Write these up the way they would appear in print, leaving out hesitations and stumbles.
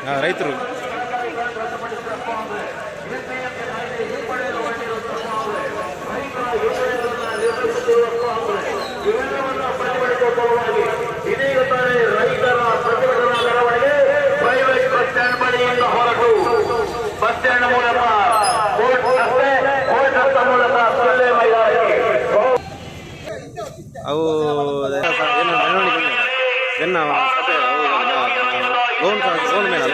ರೈತರು ಇದೀಗ ತಾನೇ ರೈತರ ಪ್ರತಿಭಟನಾ ಮೆರವಣಿಗೆ ಪ್ರೈವೇಟ್ ಬಸ್ ಸ್ಟ್ಯಾಂಡ್ ಬಳಿಯಿಂದ ಹೊರಟು ಬಸ್ ಸ್ಟ್ಯಾಂಡ್ ಮೂಲಕ ಕೋರ್ಟ್ ರಸ್ತೆ ಮೂಲಕ ಸೊಳ್ಳೆ ಮೈದಾನಕ್ಕೆ ಅವು ಏನು ಮೆರವಣಿಗೆ ಬೆನ್ನ ಸಭೆ ಲೋನ್ ಮೇಲೆ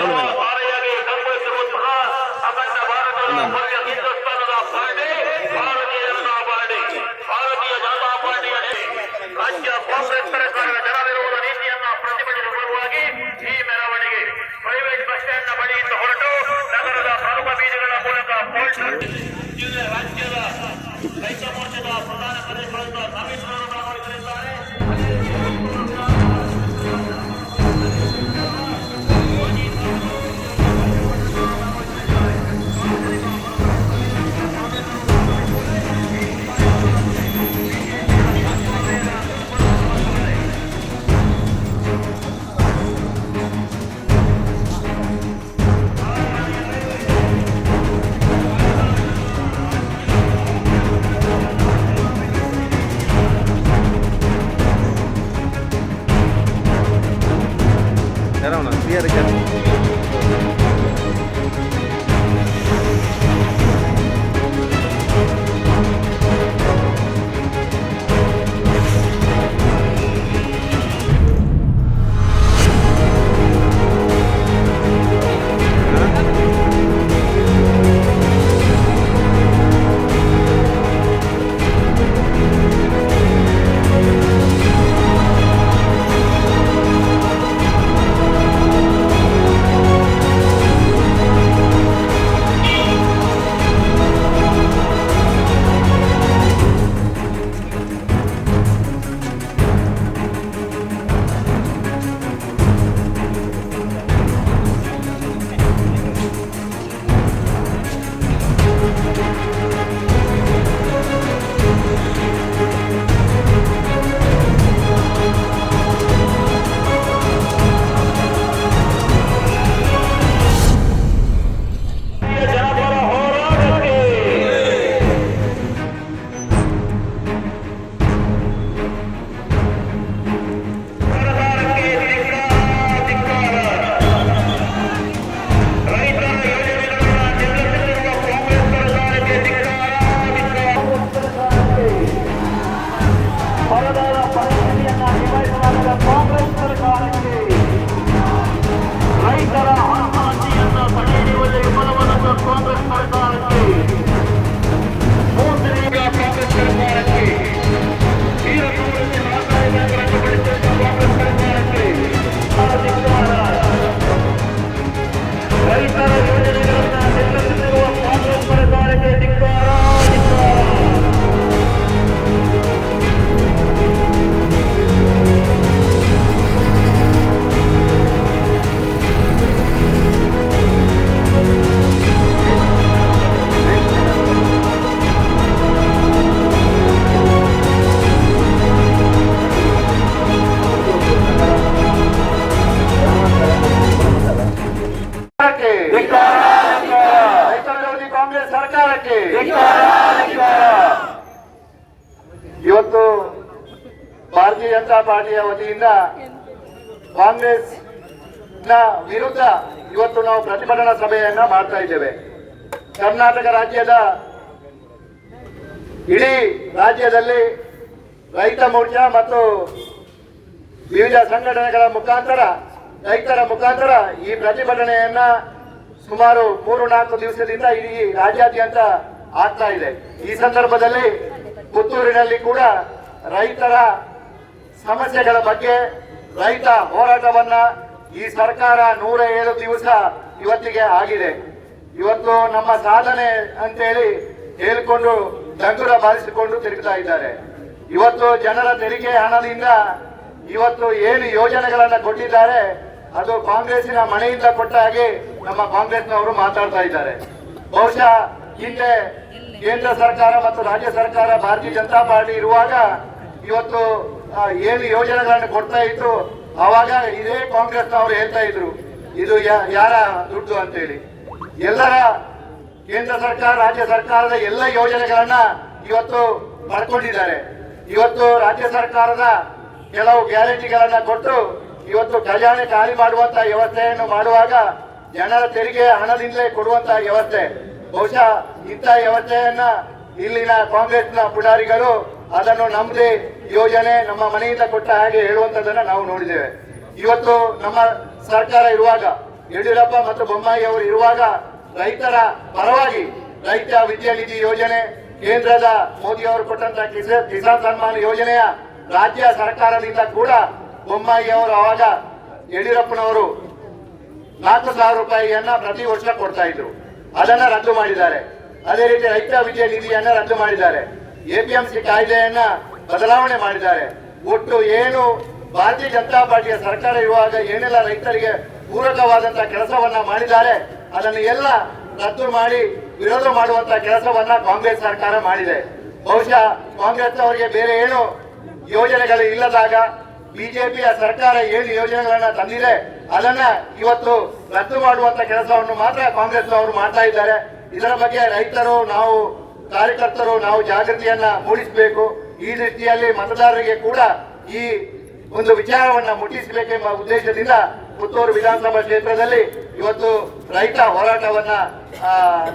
ರಾಜ್ಯ ಕಾಂಗ್ರೆಸ್ ಸರ್ಕಾರದ ಜನವಿರೋಧ ನೀತಿಯನ್ನ ಪ್ರತಿಭಟಿಸುವ ಸಲುವಾಗಿ ಈ ಮೆರವಣಿಗೆ ಪ್ರೈವೇಟ್ ಬಸ್ ಸ್ಟ್ಯಾಂಡ್ ನ ಬಳಿಯಿಂದ ಹೊರಟು ನಗರದ ಪ್ರಮುಖ ಬೀದಿಗಳ ಮೂಲಕ ಜಿಲ್ಲೆ ರಾಜ್ಯದ ರೈತ ಮೋರ್ಚಾದ ಪ್ರಧಾನ ಕಾರ್ಯದರ್ಶಿಗಳಿಂದ ನಾಗೇಶ್ವರರು ಪಾಲ್ಗೊಳ್ಳಲಿದ್ದಾರೆ. Biar kan ಇವತ್ತು ಭಾರತೀಯ ಜನತಾ ಪಾರ್ಟಿಯ ವತಿಯಿಂದ ಕಾಂಗ್ರೆಸ್ ನ ವಿರುದ್ಧ ಇವತ್ತು ನಾವು ಪ್ರತಿಭಟನಾ ಸಭೆಯನ್ನ ಮಾಡ್ತಾ ಇದ್ದೇವೆ. ಕರ್ನಾಟಕ ರಾಜ್ಯದ ಇಡೀ ರಾಜ್ಯದಲ್ಲಿ ರೈತ ಮೋರ್ಚಾ ಮತ್ತು ವಿವಿಧ ಸಂಘಟನೆಗಳ ಮುಖಾಂತರ ರೈತರ ಮುಖಾಂತರ ಈ ಪ್ರತಿಭಟನೆಯನ್ನ ಸುಮಾರು 3-4 ದಿವಸದಿಂದ ಇಡೀ ರಾಜ್ಯಾದ್ಯಂತ ಆಗ್ತಾ ಇದೆ. ಈ ಸಂದರ್ಭದಲ್ಲಿ ಪುತ್ತೂರಿನಲ್ಲಿ ಕೂಡ ರೈತರ ಸಮಸ್ಯೆಗಳ ಬಗ್ಗೆ ರೈತ ಹೋರಾಟವನ್ನ ಈ ಸರ್ಕಾರ 107 ದಿವಸ ಇವತ್ತಿಗೆ ಆಗಿದೆ. ಇವತ್ತು ನಮ್ಮ ಸಾಧನೆ ಅಂತೇಳಿ ಹೇಳಿಕೊಂಡು ಡಂಗುರ ಬಾರಿಸಿಕೊಂಡು ತಿರುಗ್ತಾ ಇದ್ದಾರೆ. ಇವತ್ತು ಜನರ ತೆರಿಗೆ ಹಣದಿಂದ ಇವತ್ತು ಏನು ಯೋಜನೆಗಳನ್ನ ಕೊಟ್ಟಿದ್ದಾರೆ ಅದು ಕಾಂಗ್ರೆಸ್ಸಿನ ಮನೆಯಿಂದ ಕೊಟ್ಟ ಹಾಗೆ ನಮ್ಮ ಕಾಂಗ್ರೆಸ್ನವರು ಮಾತಾಡ್ತಾ ಇದ್ದಾರೆ. ಬಹುಶಃ ಹಿಂದೆ ಕೇಂದ್ರ ಸರ್ಕಾರ ಮತ್ತು ರಾಜ್ಯ ಸರ್ಕಾರ ಭಾರತೀಯ ಜನತಾ ಪಾರ್ಟಿ ಇರುವಾಗ ಇವತ್ತು ಏನು ಯೋಜನೆಗಳನ್ನು ಕೊಡ್ತಾ ಇತ್ತು ಆವಾಗ ಇದೇ ಕಾಂಗ್ರೆಸ್ನವರು ಹೇಳ್ತಾ ಇದ್ರು ಇದು ಯಾರ ದುಡ್ಡು ಅಂತೇಳಿ. ಎಲ್ಲರ ಕೇಂದ್ರ ಸರ್ಕಾರ ರಾಜ್ಯ ಸರ್ಕಾರದ ಎಲ್ಲ ಯೋಜನೆಗಳನ್ನ ಇವತ್ತು ಪಡ್ಕೊಂಡಿದ್ದಾರೆ. ಇವತ್ತು ರಾಜ್ಯ ಸರ್ಕಾರದ ಕೆಲವು ಗ್ಯಾರಂಟಿಗಳನ್ನ ಕೊಟ್ಟು ಇವತ್ತು ಖಜಾನೆ ಖಾಲಿ ಮಾಡುವಂತ ವ್ಯವಸ್ಥೆಯನ್ನು ಮಾಡುವಾಗ ಜನರ ತೆರಿಗೆ ಹಣದಿಂದಲೇ ಕೊಡುವಂತ ವ್ಯವಸ್ಥೆ. ಬಹುಶಃ ಇಂಥ ವ್ಯವಸ್ಥೆಯನ್ನ ಇಲ್ಲಿನ ಕಾಂಗ್ರೆಸ್ನ ಪುಡಾರಿಗಳು ಅದನ್ನು ನಮ್ಮದೇ ಯೋಜನೆ ನಮ್ಮ ಮನೆಯಿಂದ ಕೊಟ್ಟ ಹಾಗೆ ಹೇಳುವಂತದನ್ನ ನಾವು ನೋಡಿದ್ದೇವೆ. ಇವತ್ತು ನಮ್ಮ ಸರ್ಕಾರ ಇರುವಾಗ, ಯಡಿಯೂರಪ್ಪ ಮತ್ತು ಬೊಮ್ಮಾಯಿ ಅವರು ಇರುವಾಗ ರೈತರ ಪರವಾಗಿ ರೈತ ವಿದ್ಯಾನಿಧಿ ಯೋಜನೆ, ಕೇಂದ್ರದ ಮೋದಿ ಅವರು ಕೊಟ್ಟಂತ ಕಿಸಾನ್ ಸನ್ಮಾನ್ ಯೋಜನೆಯ ರಾಜ್ಯ ಸರ್ಕಾರದಿಂದ ಕೂಡ ಬೊಮ್ಮಾಯಿ ಅವರು ಅವಾಗ ಯಡಿಯೂರಪ್ಪನವರು 4,000 ರೂಪಾಯಿಯನ್ನ ಪ್ರತಿ ವರ್ಷ ಕೊಡ್ತಾ ಇದ್ರು. ಅದನ್ನ ರದ್ದು ಮಾಡಿದ್ದಾರೆ. ಅದೇ ರೀತಿ ರೈತ ವಿದ್ಯಾ ನಿಧಿಯನ್ನ ರದ್ದು ಮಾಡಿದ್ದಾರೆ. APMC ಕಾಯ್ದೆಯನ್ನ ಬದಲಾವಣೆ ಮಾಡಿದ್ದಾರೆ. ಒಟ್ಟು ಏನು ಭಾರತೀಯ ಜನತಾ ಪಾರ್ಟಿಯ ಸರ್ಕಾರ ಇರುವಾಗ ಏನೆಲ್ಲ ರೈತರಿಗೆ ಪೂರಕವಾದಂತಹ ಕೆಲಸವನ್ನ ಮಾಡಿದ್ದಾರೆ ಅದನ್ನು ಎಲ್ಲ ರದ್ದು ಮಾಡಿ ವಿರೋಧ ಮಾಡುವಂತ ಕೆಲಸವನ್ನ ಕಾಂಗ್ರೆಸ್ ಸರ್ಕಾರ ಮಾಡಿದೆ. ಬಹುಶಃ ಕಾಂಗ್ರೆಸ್ ಅವರಿಗೆ ಬೇರೆ ಏನು ಯೋಜನೆಗಳು ಇಲ್ಲದಾಗ ಬಿಜೆಪಿಯ ಸರ್ಕಾರ ಏನು ಯೋಜನೆಗಳನ್ನ ತಂದಿದೆ ಅದನ್ನ ಇವತ್ತು ರದ್ದು ಮಾಡುವಂತ ಕೆಲಸವನ್ನು ಮಾತ್ರ ಕಾಂಗ್ರೆಸ್ ಅವರು ಮಾಡ್ತಾ ಇದ್ದಾರೆ. ಇದರ ಬಗ್ಗೆ ರೈತರು, ನಾವು ಕಾರ್ಯಕರ್ತರು ನಾವು ಜಾಗೃತಿಯನ್ನ ಮೂಡಿಸಬೇಕು. ಈ ದೃಷ್ಟಿಯಲ್ಲಿ ಮತದಾರರಿಗೆ ಕೂಡ ಈ ಒಂದು ವಿಚಾರವನ್ನ ಮುಟ್ಟಿಸಬೇಕೆಂಬ ಉದ್ದೇಶದಿಂದ ಪುತ್ತೂರು ವಿಧಾನಸಭಾ ಕ್ಷೇತ್ರದಲ್ಲಿ ಇವತ್ತು ರೈತ ಹೋರಾಟವನ್ನ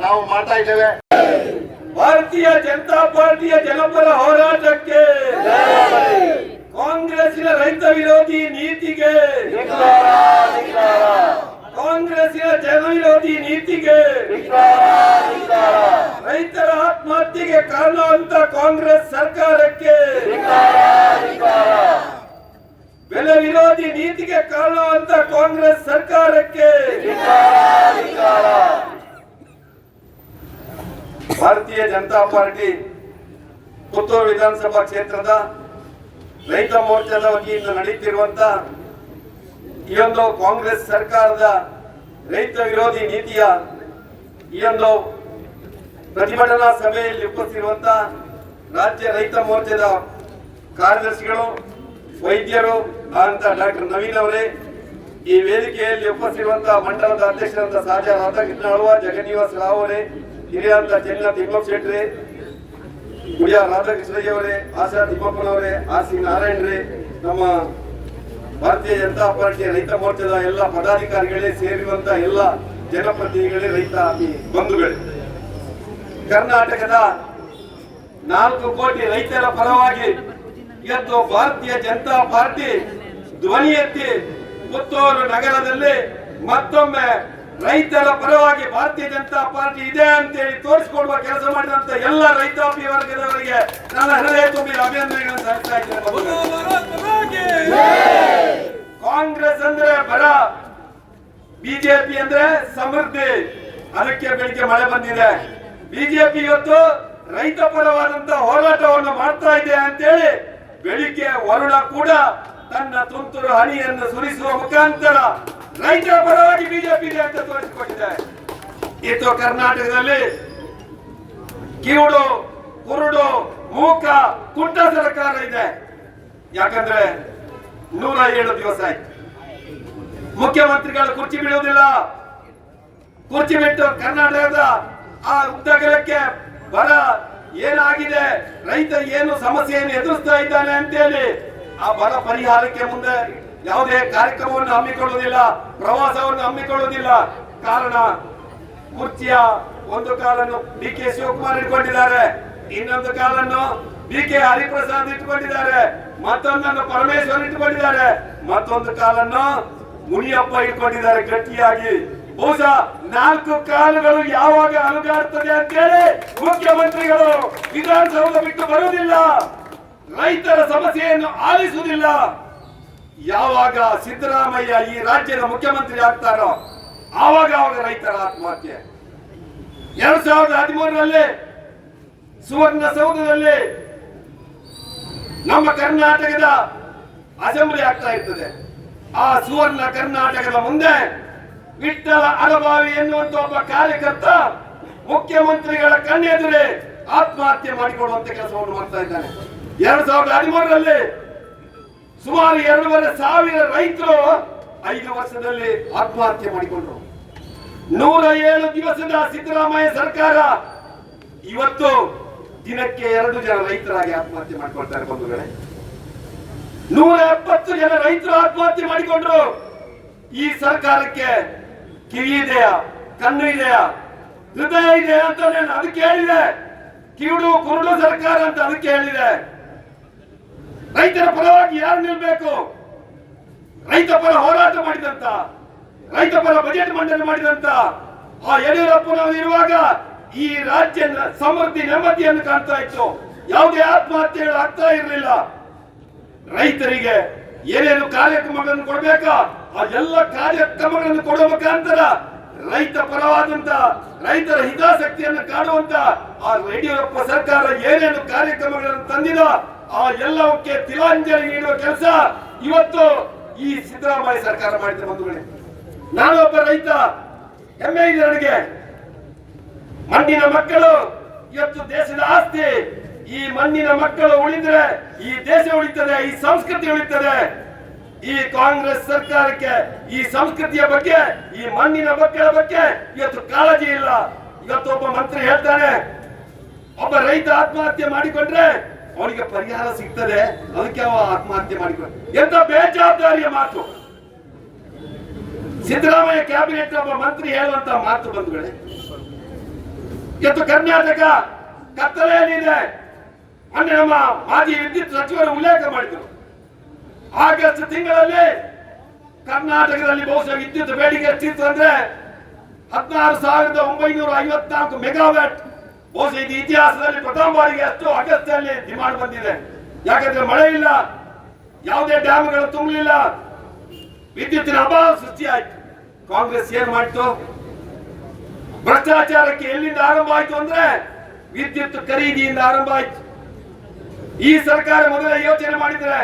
ನಾವು ಮಾಡ್ತಾ ಇದ್ದೇವೆ. ಭಾರತೀಯ ಜನತಾ ಪಾರ್ಟಿಯ ಜನಪರ ಹೋರಾಟಕ್ಕೆ, ಕಾಂಗ್ರೆಸ್ಸಿನ ರೈತ ವಿರೋಧಿ ನೀತಿಗೆ, ಕಾಂಗ್ರೆಸ್ಸಿನ ಜನ ವಿರೋಧಿ ನೀತಿಗೆ, ರೈತರ ಆತ್ಮಹತ್ಯೆಗೆ ಕಾರಣ ಅಂತ ಕಾಂಗ್ರೆಸ್ ಸರ್ಕಾರಕ್ಕೆ, ಬೆಲೆ ವಿರೋಧಿ ನೀತಿಗೆ ಕಾರಣ ಅಂತ ಕಾಂಗ್ರೆಸ್ ಸರ್ಕಾರಕ್ಕೆ, ಭಾರತೀಯ ಜನತಾ ಪಾರ್ಟಿ ಪುತ್ತೂರು ವಿಧಾನಸಭಾ ಕ್ಷೇತ್ರದ ರೈತ ಮೋರ್ಚಾದ ವತಿಯಿಂದ ನಡೆಯುತ್ತಿರುವಂತ ಈ ಒಂದು ಕಾಂಗ್ರೆಸ್ ಸರ್ಕಾರದ ರೈತ ವಿರೋಧಿ ನೀತಿಯ ಈ ಒಂದು ಪ್ರತಿಭಟನಾ ಸಭೆಯಲ್ಲಿ ಉಪಸ್ಥಿತಿರುವಂತ ರಾಜ್ಯ ರೈತ ಮೋರ್ಚಾದ ಕಾರ್ಯದರ್ಶಿಗಳು, ವೈದ್ಯರು ಅಂತ ಡಾಕ್ಟರ್ ನವೀನ್ ಅವರೇ, ಈ ವೇದಿಕೆಯಲ್ಲಿ ಉಪಸ್ಥಿತಿರುವಂತಹ ಮಂಡಲದ ಅಧ್ಯಕ್ಷರಾದ ಸಾಜಾ ರಾಧಾಕೃಷ್ಣ ಅಳ್ವ, ಜಗನ್ನಿವಾಸ ರಾವ್ ಅವರೇ, ಹಿರಿಯಂತ ಚೆನ್ನ ತಿಮ್ಮಪ್ಪ ಶೆಟ್ಟಿ, ಗುಡಿಯ ರಾಧಾಕೃಷ್ಣಯ್ಯವರೇ, ಆಶಾ ತಿಮ್ಮಪ್ಪನವರೇ, ಆರ್.ಸಿ. ನಾರಾಯಣರೇ, ನಮ್ಮ ಭಾರತೀಯ ಜನತಾ ಪಾರ್ಟಿಯ ರೈತ ಮೋರ್ಚಾದ ಎಲ್ಲ ಪದಾಧಿಕಾರಿಗಳೇ ಸೇರಿರುವಂತಹ ಎಲ್ಲ ಜನಪ್ರತಿನಿಧಿಗಳೇ, ರೈತ ಬಂಧುಗಳೇ, ಕರ್ನಾಟಕದ 4 ಕೋಟಿ ರೈತರ ಪರವಾಗಿ ಇವತ್ತು ಭಾರತೀಯ ಜನತಾ ಪಾರ್ಟಿ ಧ್ವನಿ ಎತ್ತಿ ಪುತ್ತೂರು ನಗರದಲ್ಲಿ ಮತ್ತೊಮ್ಮೆ ರೈತರ ಪರವಾಗಿ ಭಾರತೀಯ ಜನತಾ ಪಾರ್ಟಿ ಇದೆ ಅಂತೇಳಿ ತೋರಿಸಿಕೊಡುವ ಕೆಲಸ ಮಾಡಿದಂತ ಎಲ್ಲ ರೈತಾಪಿ ವರ್ಗದವರಿಗೆ ನನ್ನ ಹೃದಯ ತುಂಬಿದ ಅಭಿನಂದನೆಗಳನ್ನು ಸಲ್ಲಿಸ್ತಾ ಇದ್ದೇನೆ. ಕಾಂಗ್ರೆಸ್ ಅಂದ್ರೆ ಬರ, ಬಿಜೆಪಿ ಅಂದ್ರೆ ಸಮೃದ್ಧಿ. ಅದಕ್ಕೆ ಬೆಳಿಗ್ಗೆ ಮಳೆ ಬಂದಿದೆ. ಬಿಜೆಪಿ ಇವತ್ತು ರೈತ ಪರವಾದಂತ ಹೋರಾಟವನ್ನು ಮಾಡ್ತಾ ಇದೆ ಅಂತೇಳಿ ಬೆಳಿಗ್ಗೆ ವರುಣ ಕೂಡ ತನ್ನ ತುಂತುರು ಹನಿಯನ್ನು ಸುರಿಸುವ ಮುಖಾಂತರ ರೈತರ ಪರವಾಗಿ ಬಿಜೆಪಿ ಇದೆ ಅಂತ ತೋರಿಸಿಕೊಟ್ಟಿದೆ. ಇದು ಕರ್ನಾಟಕದಲ್ಲಿ ಕಿವುಡು, ಕುರುಡು, ಮೂಕ, ಕುಂಟ ಸರ್ಕಾರ ಇದೆ. ಯಾಕಂದ್ರೆ 107 ದಿವಸ ಆಯ್ತು ಮುಖ್ಯಮಂತ್ರಿಗಳು ಕುರ್ಚಿ ಬಿಡುವುದಿಲ್ಲ. ಕುರ್ಚಿ ಬಿಟ್ಟು ಕರ್ನಾಟಕದ ಆ ಉದ್ದಗಲಕ್ಕೆ ಬರ ಏನಾಗಿದೆ, ರೈತ ಏನು ಸಮಸ್ಯೆಯನ್ನು ಎದುರಿಸ್ತಾ ಇದ್ದಾನೆ ಅಂತೇಳಿ ಆ ಬರ ಪರಿಹಾರಕ್ಕೆ ಮುಂದೆ ಯಾವುದೇ ಕಾರ್ಯಕ್ರಮವನ್ನು ಹಮ್ಮಿಕೊಳ್ಳುವುದಿಲ್ಲ, ಪ್ರವಾಸವನ್ನು ಹಮ್ಮಿಕೊಳ್ಳುವುದಿಲ್ಲ. ಕಾರಣ ಕುರ್ಚಿಯ ಒಂದು ಕಾಲನ್ನು ಡಿ.ಕೆ. ಶಿವಕುಮಾರ್ ಇಟ್ಕೊಂಡಿದ್ದಾರೆ, ಇನ್ನೊಂದು ಕಾಲನ್ನು ಬಿ.ಕೆ. ಹರಿಪ್ರಸಾದ್ ಇಟ್ಕೊಂಡಿದ್ದಾರೆ, ಮತ್ತೊಂದನ್ನು ಪರಮೇಶ್ವರ್ ಇಟ್ಕೊಂಡಿದ್ದಾರೆ, ಮತ್ತೊಂದು ಕಾಲನ್ನು ಮುನಿಯಪ್ಪ ಇಟ್ಕೊಂಡಿದ್ದಾರೆ ಗಟ್ಟಿಯಾಗಿ. ಬಹುಶಃ 4 ಕಾಲುಗಳು ಯಾವಾಗ ಅಲುಗಾಡ್ತದೆ ಅಂತೇಳಿ ಮುಖ್ಯಮಂತ್ರಿಗಳು ವಿಧಾನಸೌಧ ಬಿಟ್ಟು ಬರುವುದಿಲ್ಲ, ರೈತರ ಸಮಸ್ಯೆಯನ್ನು ಆಲಿಸುವುದಿಲ್ಲ. ಯಾವಾಗ ಸಿದ್ದರಾಮಯ್ಯ ಈ ರಾಜ್ಯದ ಮುಖ್ಯಮಂತ್ರಿ ಆಗ್ತಾರೋ ಆವಾಗ ರೈತರ ಆತ್ಮಹತ್ಯೆ. 2013ರಲ್ಲಿ ಸುವರ್ಣಸೌಧದಲ್ಲಿ ನಮ್ಮ ಕರ್ನಾಟಕದ ಅಸೆಂಬ್ಲಿ ಆಗ್ತಾ ಇರ್ತದೆ. ಆ ಸುವರ್ಣ ಕರ್ನಾಟಕದ ಮುಂದೆ ವಿಠ್ಠಲ ಅರಬಾವಿ ಎನ್ನುವಂತ ಒಬ್ಬ ಕಾರ್ಯಕರ್ತ ಮುಖ್ಯಮಂತ್ರಿಗಳ ಕಣ್ಣೆದುರೇ ಆತ್ಮಹತ್ಯೆ ಮಾಡಿಕೊಳ್ಳುವಂತ ಕೆಲಸವನ್ನು ಮಾಡ್ತಾ ಇದ್ದಾನೆ. 2013ರಲ್ಲಿ ಸುಮಾರು 2,500 ರೈತರು 5 ವರ್ಷದಲ್ಲಿ ಆತ್ಮಹತ್ಯೆ ಮಾಡಿಕೊಂಡ್ರು. 107 ದಿವಸದ ಸಿದ್ದರಾಮಯ್ಯ ಸರ್ಕಾರ ಇವತ್ತು ದಿನಕ್ಕೆ 2 ಜನ ರೈತರಾಗಿ ಆತ್ಮಹತ್ಯೆ ಮಾಡಿಕೊಳ್ತಾರೆ ಬಂಧುಗಳೇ. 170 ಜನ ರೈತರು ಆತ್ಮಹತ್ಯೆ ಮಾಡಿಕೊಂಡ್ರು. ಈ ಸರ್ಕಾರಕ್ಕೆ ಕಿವಿ ಇದೆಯಾ, ಕಣ್ಣು ಇದೆಯಾ, ಹೃದಯ ಇದೆಯಾ ಅಂತ ನಾನು ಅದಕ್ಕೆ ಹೇಳಿದೆ. ಕಿವುಡು ಕುರುಡು ಸರ್ಕಾರ ಅಂತ ಅದಕ್ಕೆ ಹೇಳಿದೆ. ರೈತರ ಪರವಾಗಿ ಯಾರು ನಿಲ್ಬೇಕು? ರೈತ ಪರ ಹೋರಾಟ ಮಾಡಿದಂತ, ರೈತ ಪರ ಬಜೆಟ್ ಮಂಡನೆ ಮಾಡಿದಂತ ಆ ಯಡಿಯೂರಪ್ಪನವರು ಇರುವಾಗ ಈ ರಾಜ್ಯ ಸಮೃದ್ಧಿ ನೆಮ್ಮದಿಯನ್ನು ಕಾಣ್ತಾ ಇತ್ತು. ಯಾವುದೇ ಆತ್ಮಹತ್ಯೆಗಳು ಆಗ್ತಾ ಇರಲಿಲ್ಲ. ರೈತರಿಗೆ ಏನೇನು ಕಾರ್ಯಕ್ರಮಗಳನ್ನು ಕೊಡಬೇಕಾ ಆ ಎಲ್ಲ ಕಾರ್ಯಕ್ರಮಗಳನ್ನು ಕೊಡುವ ಮುಖಾಂತರ ರೈತ ಪರವಾದಂತ, ರೈತರ ಹಿತಾಸಕ್ತಿಯನ್ನು ಕಾಣುವಂತ ಆ ಯಡಿಯೂರಪ್ಪ ಸರ್ಕಾರ ಏನೇನು ಕಾರ್ಯಕ್ರಮಗಳನ್ನು ತಂದಿದ ಆ ಎಲ್ಲವಕ್ಕೆ ತಿಲಾಂಜಲಿ ನೀಡುವ ಕೆಲಸ ಇವತ್ತು ಈ ಸಿದ್ದರಾಮಯ್ಯ ಸರ್ಕಾರ ಮಾಡಿದ ಬಂಧುಗಳೇ. ನಾನು ಒಬ್ಬ ರೈತ, ಹೆಮ್ಮೆ ಇದೆ ನನಗೆ. ಮಣ್ಣಿನ ಮಕ್ಕಳು ಇವತ್ತು ದೇಶದ ಆಸ್ತಿ. ಈ ಮಣ್ಣಿನ ಮಕ್ಕಳು ಉಳಿದ್ರೆ ಈ ದೇಶ ಉಳಿತದೆ, ಈ ಸಂಸ್ಕೃತಿ ಉಳಿತದೆ. ಈ ಕಾಂಗ್ರೆಸ್ ಸರ್ಕಾರಕ್ಕೆ ಈ ಸಂಸ್ಕೃತಿಯ ಬಗ್ಗೆ, ಈ ಮಣ್ಣಿನ ಮಕ್ಕಳ ಬಗ್ಗೆ ಇವತ್ತು ಕಾಳಜಿ ಇಲ್ಲ. ಇವತ್ತು ಒಬ್ಬ ಮಂತ್ರಿ ಹೇಳ್ತಾನೆ, ಒಬ್ಬ ರೈತ ಆತ್ಮಹತ್ಯೆ ಮಾಡಿಕೊಂಡ್ರೆ ಅವನಿಗೆ ಪರಿಹಾರ ಸಿಗ್ತದೆ, ಅದಕ್ಕೆ ಅವ ಆತ್ಮಹತ್ಯೆ ಮಾಡಿಕೊಂಡ. ಎಂತ ಬೇಜವಾಬ್ದಾರಿಯ ಮಾತು. ಸಿದ್ದರಾಮಯ್ಯ ಕ್ಯಾಬಿನೆಟ್ ಒಬ್ಬ ಮಂತ್ರಿ ಹೇಳುವಂತ ಮಾತು ಬಂಧುಗಳೇ. ಇವತ್ತು ಕರ್ನಾಟಕ ಕತ್ತಲೆಯಲ್ಲಿದೆ. ಮೊನ್ನೆ ನಮ್ಮ ಮಾಜಿ ವಿದ್ಯುತ್ ಸಚಿವರು ಉಲ್ಲೇಖ ಮಾಡಿದರು. ಆಗಸ್ಟ್ ತಿಂಗಳಲ್ಲಿ ಕರ್ನಾಟಕದಲ್ಲಿ ಬಹುಶಃ ವಿದ್ಯುತ್ ಬೇಡಿಕೆ ಎಷ್ಟಿತ್ತು ಅಂದ್ರೆ 16,954 ಮೆಗಾವ್ಯಾಟ್. ಬಹುಶಃ ಇದು ಇತಿಹಾಸದಲ್ಲಿ ಪ್ರಥಮ ಬಾರಿಗೆ ಅಷ್ಟು ಆಗಸ್ಟ್ ಅಲ್ಲಿ ಡಿಮಾಂಡ್ ಬಂದಿದೆ. ಯಾಕಂದ್ರೆ ಮಳೆ ಇಲ್ಲ, ಯಾವುದೇ ಡ್ಯಾಮ್ಗಳು ತುಂಬಲಿಲ್ಲ, ವಿದ್ಯುತ್ತಿನ ಅಭಾವ ಸೃಷ್ಟಿಯಾಯಿತು. ಕಾಂಗ್ರೆಸ್ ಏನ್ ಮಾಡಿತು? ಭ್ರಷ್ಟಾಚಾರಕ್ಕೆ ಎಲ್ಲಿಂದ ಆರಂಭ ಆಯ್ತು ಅಂದ್ರೆ ವಿದ್ಯುತ್ ಖರೀದಿಯಿಂದ ಆರಂಭ ಆಯ್ತು. ಈ ಸರ್ಕಾರ ಮೊದಲ ಯೋಚನೆ ಮಾಡಿದ್ರೆ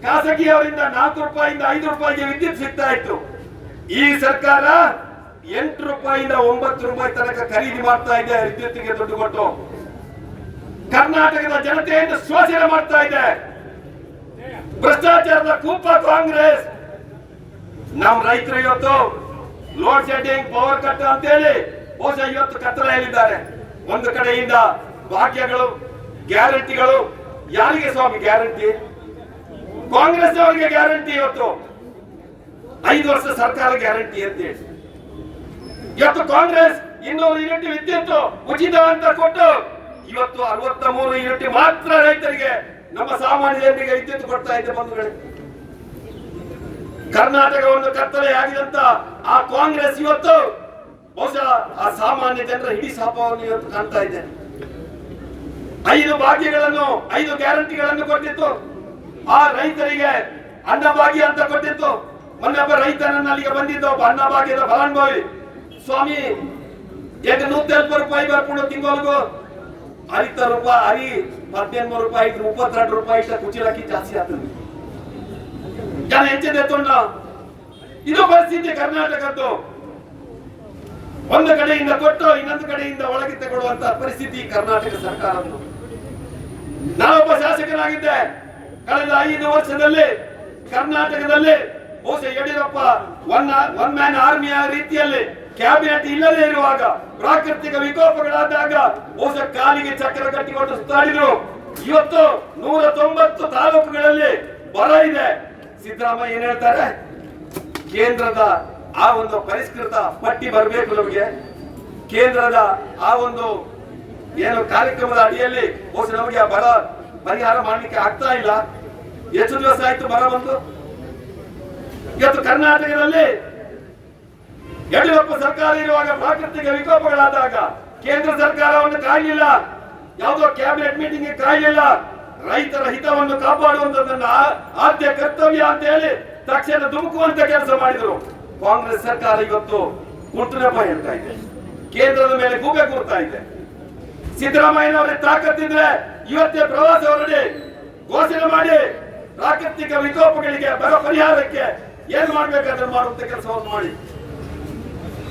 ಖಾಸಗಿಯವರಿಂದ 4 ರೂಪಾಯಿಂದ 5 ರೂಪಾಯಿಗೆ ವಿದ್ಯುತ್ ಸಿಗ್ತಾ ಇತ್ತು. ಈ ಸರ್ಕಾರ 8 ರೂಪಾಯಿಂದ 9 ರೂಪಾಯಿ ತನಕ ಖರೀದಿ ಮಾಡ್ತಾ ಇದೆ ವಿದ್ಯುತ್ತಿಗೆ ದುಡ್ಡು ಕೊಟ್ಟು. ಕರ್ನಾಟಕದ ಜನತೆಯನ್ನು ಶೋಷಣೆ ಮಾಡ್ತಾ ಇದೆ. ಭ್ರಷ್ಟಾಚಾರದ ಕೂಪ ಕಾಂಗ್ರೆಸ್. ನಮ್ಮ ರೈತರು ಇವತ್ತು ಲೋಡ್ ಶೆಡ್ಡಿಂಗ್, ಪವರ್ ಕಟ್ ಅಂತೇಳಿ ಬಹುಶಃ ಇವತ್ತು ಕತ್ತಲೆಯಲ್ಲಿದ್ದಾರೆ. ಒಂದು ಕಡೆಯಿಂದ ಭಾಗ್ಯಗಳು, ಗ್ಯಾರಂಟಿಗಳು. ಯಾರಿಗೆ ಸ್ವಾಮಿ ಗ್ಯಾರಂಟಿ? ಕಾಂಗ್ರೆಸ್ ಅವರಿಗೆ ಗ್ಯಾರಂಟಿ. ಇವತ್ತು 5 ವರ್ಷ ಸರ್ಕಾರ ಗ್ಯಾರಂಟಿ ಅಂತೇಳಿ ಇವತ್ತು ಕಾಂಗ್ರೆಸ್ 200 ಯೂನಿಟ್ ವಿದ್ಯುತ್ ಉಚಿತ ಅಂತ ಕೊಟ್ಟು ಇವತ್ತು 63 ಯೂನಿಟ್ ಮಾತ್ರ ರೈತರಿಗೆ, ನಮ್ಮ ಸಾಮಾನ್ಯ ಜನರಿಗೆ ವಿದ್ಯುತ್ ಕೊಡ್ತಾ ಇದೆ ಬಂಧುಗಳೇ. ಕರ್ನಾಟಕವನ್ನು ಕತ್ತಲೆಯಾಗಿದಂತ ಆ ಕಾಂಗ್ರೆಸ್ ಇವತ್ತು ಬಹುಶಃ ಆ ಸಾಮಾನ್ಯ ಜನರ ಹಿಡಿ ಶಾಪವನ್ನು ಇವತ್ತು ಕಾಣ್ತಾ ಇದೆ. 5 ಭಾಗ್ಯಗಳನ್ನು, 5 ಗ್ಯಾರಂಟಿಗಳನ್ನು ಕೊಟ್ಟಿತ್ತು. ಆ ರೈತರಿಗೆ ಅನ್ನಭಾಗ್ಯ ಅಂತ ಕೊಟ್ಟಿತ್ತು. ಮೊನ್ನೆ ಒಬ್ಬ ರೈತನನ್ನ ಅಲ್ಲಿಗೆ ಬಂದಿದ್ದು, ಒಬ್ಬ ಅನ್ನಭಾಗ್ಯದ ಫಲಾನುಭವಿ. ಸ್ವಾಮಿ ಈಗ 140 ರೂಪಾಯಿ ಬರ್ಕೊಂಡು ತಿಂಗಳಿಗೂ 60 ರೂಪಾಯಿ, ಅರಿ 18 ರೂಪಾಯಿ, 32 ರೂಪಾಯಿ ಇಷ್ಟ ಕುಚಿಲಕ್ಕಿ ಜಾಸ್ತಿ ಆಗ್ತದೆ. ಜನ ಹೆಚ್ಚಿದೆ ತೊಂಡ. ಇದು ಪರಿಸ್ಥಿತಿ ಕರ್ನಾಟಕದ್ದು. ಒಂದು ಕಡೆಯಿಂದ ಕೊಟ್ಟು ಇನ್ನೊಂದು ಕಡೆಯಿಂದ ಒಳಗೆ ತಗೊಳ್ಳುವಂತ ಪರಿಸ್ಥಿತಿ ಕರ್ನಾಟಕ ಸರ್ಕಾರದ್ದು. ನಾನೊಬ್ಬ ಶಾಸಕನಾಗಿದ್ದೆ. ಕಳೆದ 5 ವರ್ಷದಲ್ಲಿ ಕರ್ನಾಟಕದಲ್ಲಿ ಬಹುಶಃ ಯಡಿಯೂರಪ್ಪ ಒನ್ ಮ್ಯಾನ್ ಆರ್ಮಿಯ ರೀತಿಯಲ್ಲಿ ಕ್ಯಾಬಿನೆಟ್ ಇಲ್ಲದೆ ಇರುವಾಗ, ಪ್ರಾಕೃತಿಕ ವಿಕೋಪಗಳಾದಾಗ ಬಹುಶಃ ಕಾಲಿಗೆ ಚಕ್ರ ಕಟ್ಟಿಕೊಂಡು ಸುತ್ತಾಡಿದ್ರು. ಇವತ್ತು 190 ತಾಲೂಕುಗಳಲ್ಲಿ ಬರ ಇದೆ. ಸಿದ್ದರಾಮಯ್ಯ ಏನ್ ಹೇಳ್ತಾರೆ? ಕೇಂದ್ರದ ಆ ಒಂದು ಪರಿಷ್ಕೃತ ಪಟ್ಟಿ ಬರಬೇಕು ನಮಗೆ. ಕೇಂದ್ರದ ಆ ಒಂದು ಏನು ಕಾರ್ಯಕ್ರಮದ ಅಡಿಯಲ್ಲಿ ಬಹುಶಃ ನಮಗೆ ಆ ಬರ ಪರಿಹಾರ ಮಾಡಲಿಕ್ಕೆ ಆಗ್ತಾ ಇಲ್ಲ. ಎಷ್ಟು ದಿವಸ ಆಯ್ತು ಬರ ಬಂದು? ಇವತ್ತು ಕರ್ನಾಟಕದಲ್ಲಿ ಯಡಿಯೂರಪ್ಪ ಸರ್ಕಾರ ಇರುವಾಗ ಪ್ರಾಕೃತಿಕ ವಿಕೋಪಗಳಾದಾಗ ಕೇಂದ್ರ ಸರ್ಕಾರವನ್ನು ಕಾಯಲಿಲ್ಲ, ಯಾವುದೋ ಕ್ಯಾಬಿನೆಟ್ ಮೀಟಿಂಗ್ ಕಾಯಲಿಲ್ಲ. ರೈತರ ಹಿತವನ್ನು ಕಾಪಾಡುವಂತದನ್ನ ಆದ್ಯ ಕರ್ತವ್ಯ ಅಂತ ಹೇಳಿ ತಕ್ಷಣ ಧುಮುಕುವಂತ ಕೆಲಸ ಮಾಡಿದ್ರು. ಕಾಂಗ್ರೆಸ್ ಸರ್ಕಾರ ಇವತ್ತು ಕುಂಟು ನೆಪ ಹೇಳ್ತಾ ಇದೆ, ಕೇಂದ್ರದ ಮೇಲೆ ಗೂಬೆ ಕೂರ್ತಾ ಇದೆ. ಸಿದ್ದರಾಮಯ್ಯನವರೇ ತಾಕತ್ತಿದ್ರೆ ಇವತ್ತೇ ಪ್ರವಾಸ ಹೊರಡಿ ಘೋಷಣೆ ಮಾಡಿ ಪ್ರಾಕೃತಿಕ ವಿಕೋಪಗಳಿಗೆ, ಬರ ಪರಿಹಾರಕ್ಕೆ ಏನ್ ಮಾಡ್ಬೇಕಾದ್ರೆ ಮಾಡುವಂತ ಕೆಲಸವನ್ನು ಮಾಡಿ.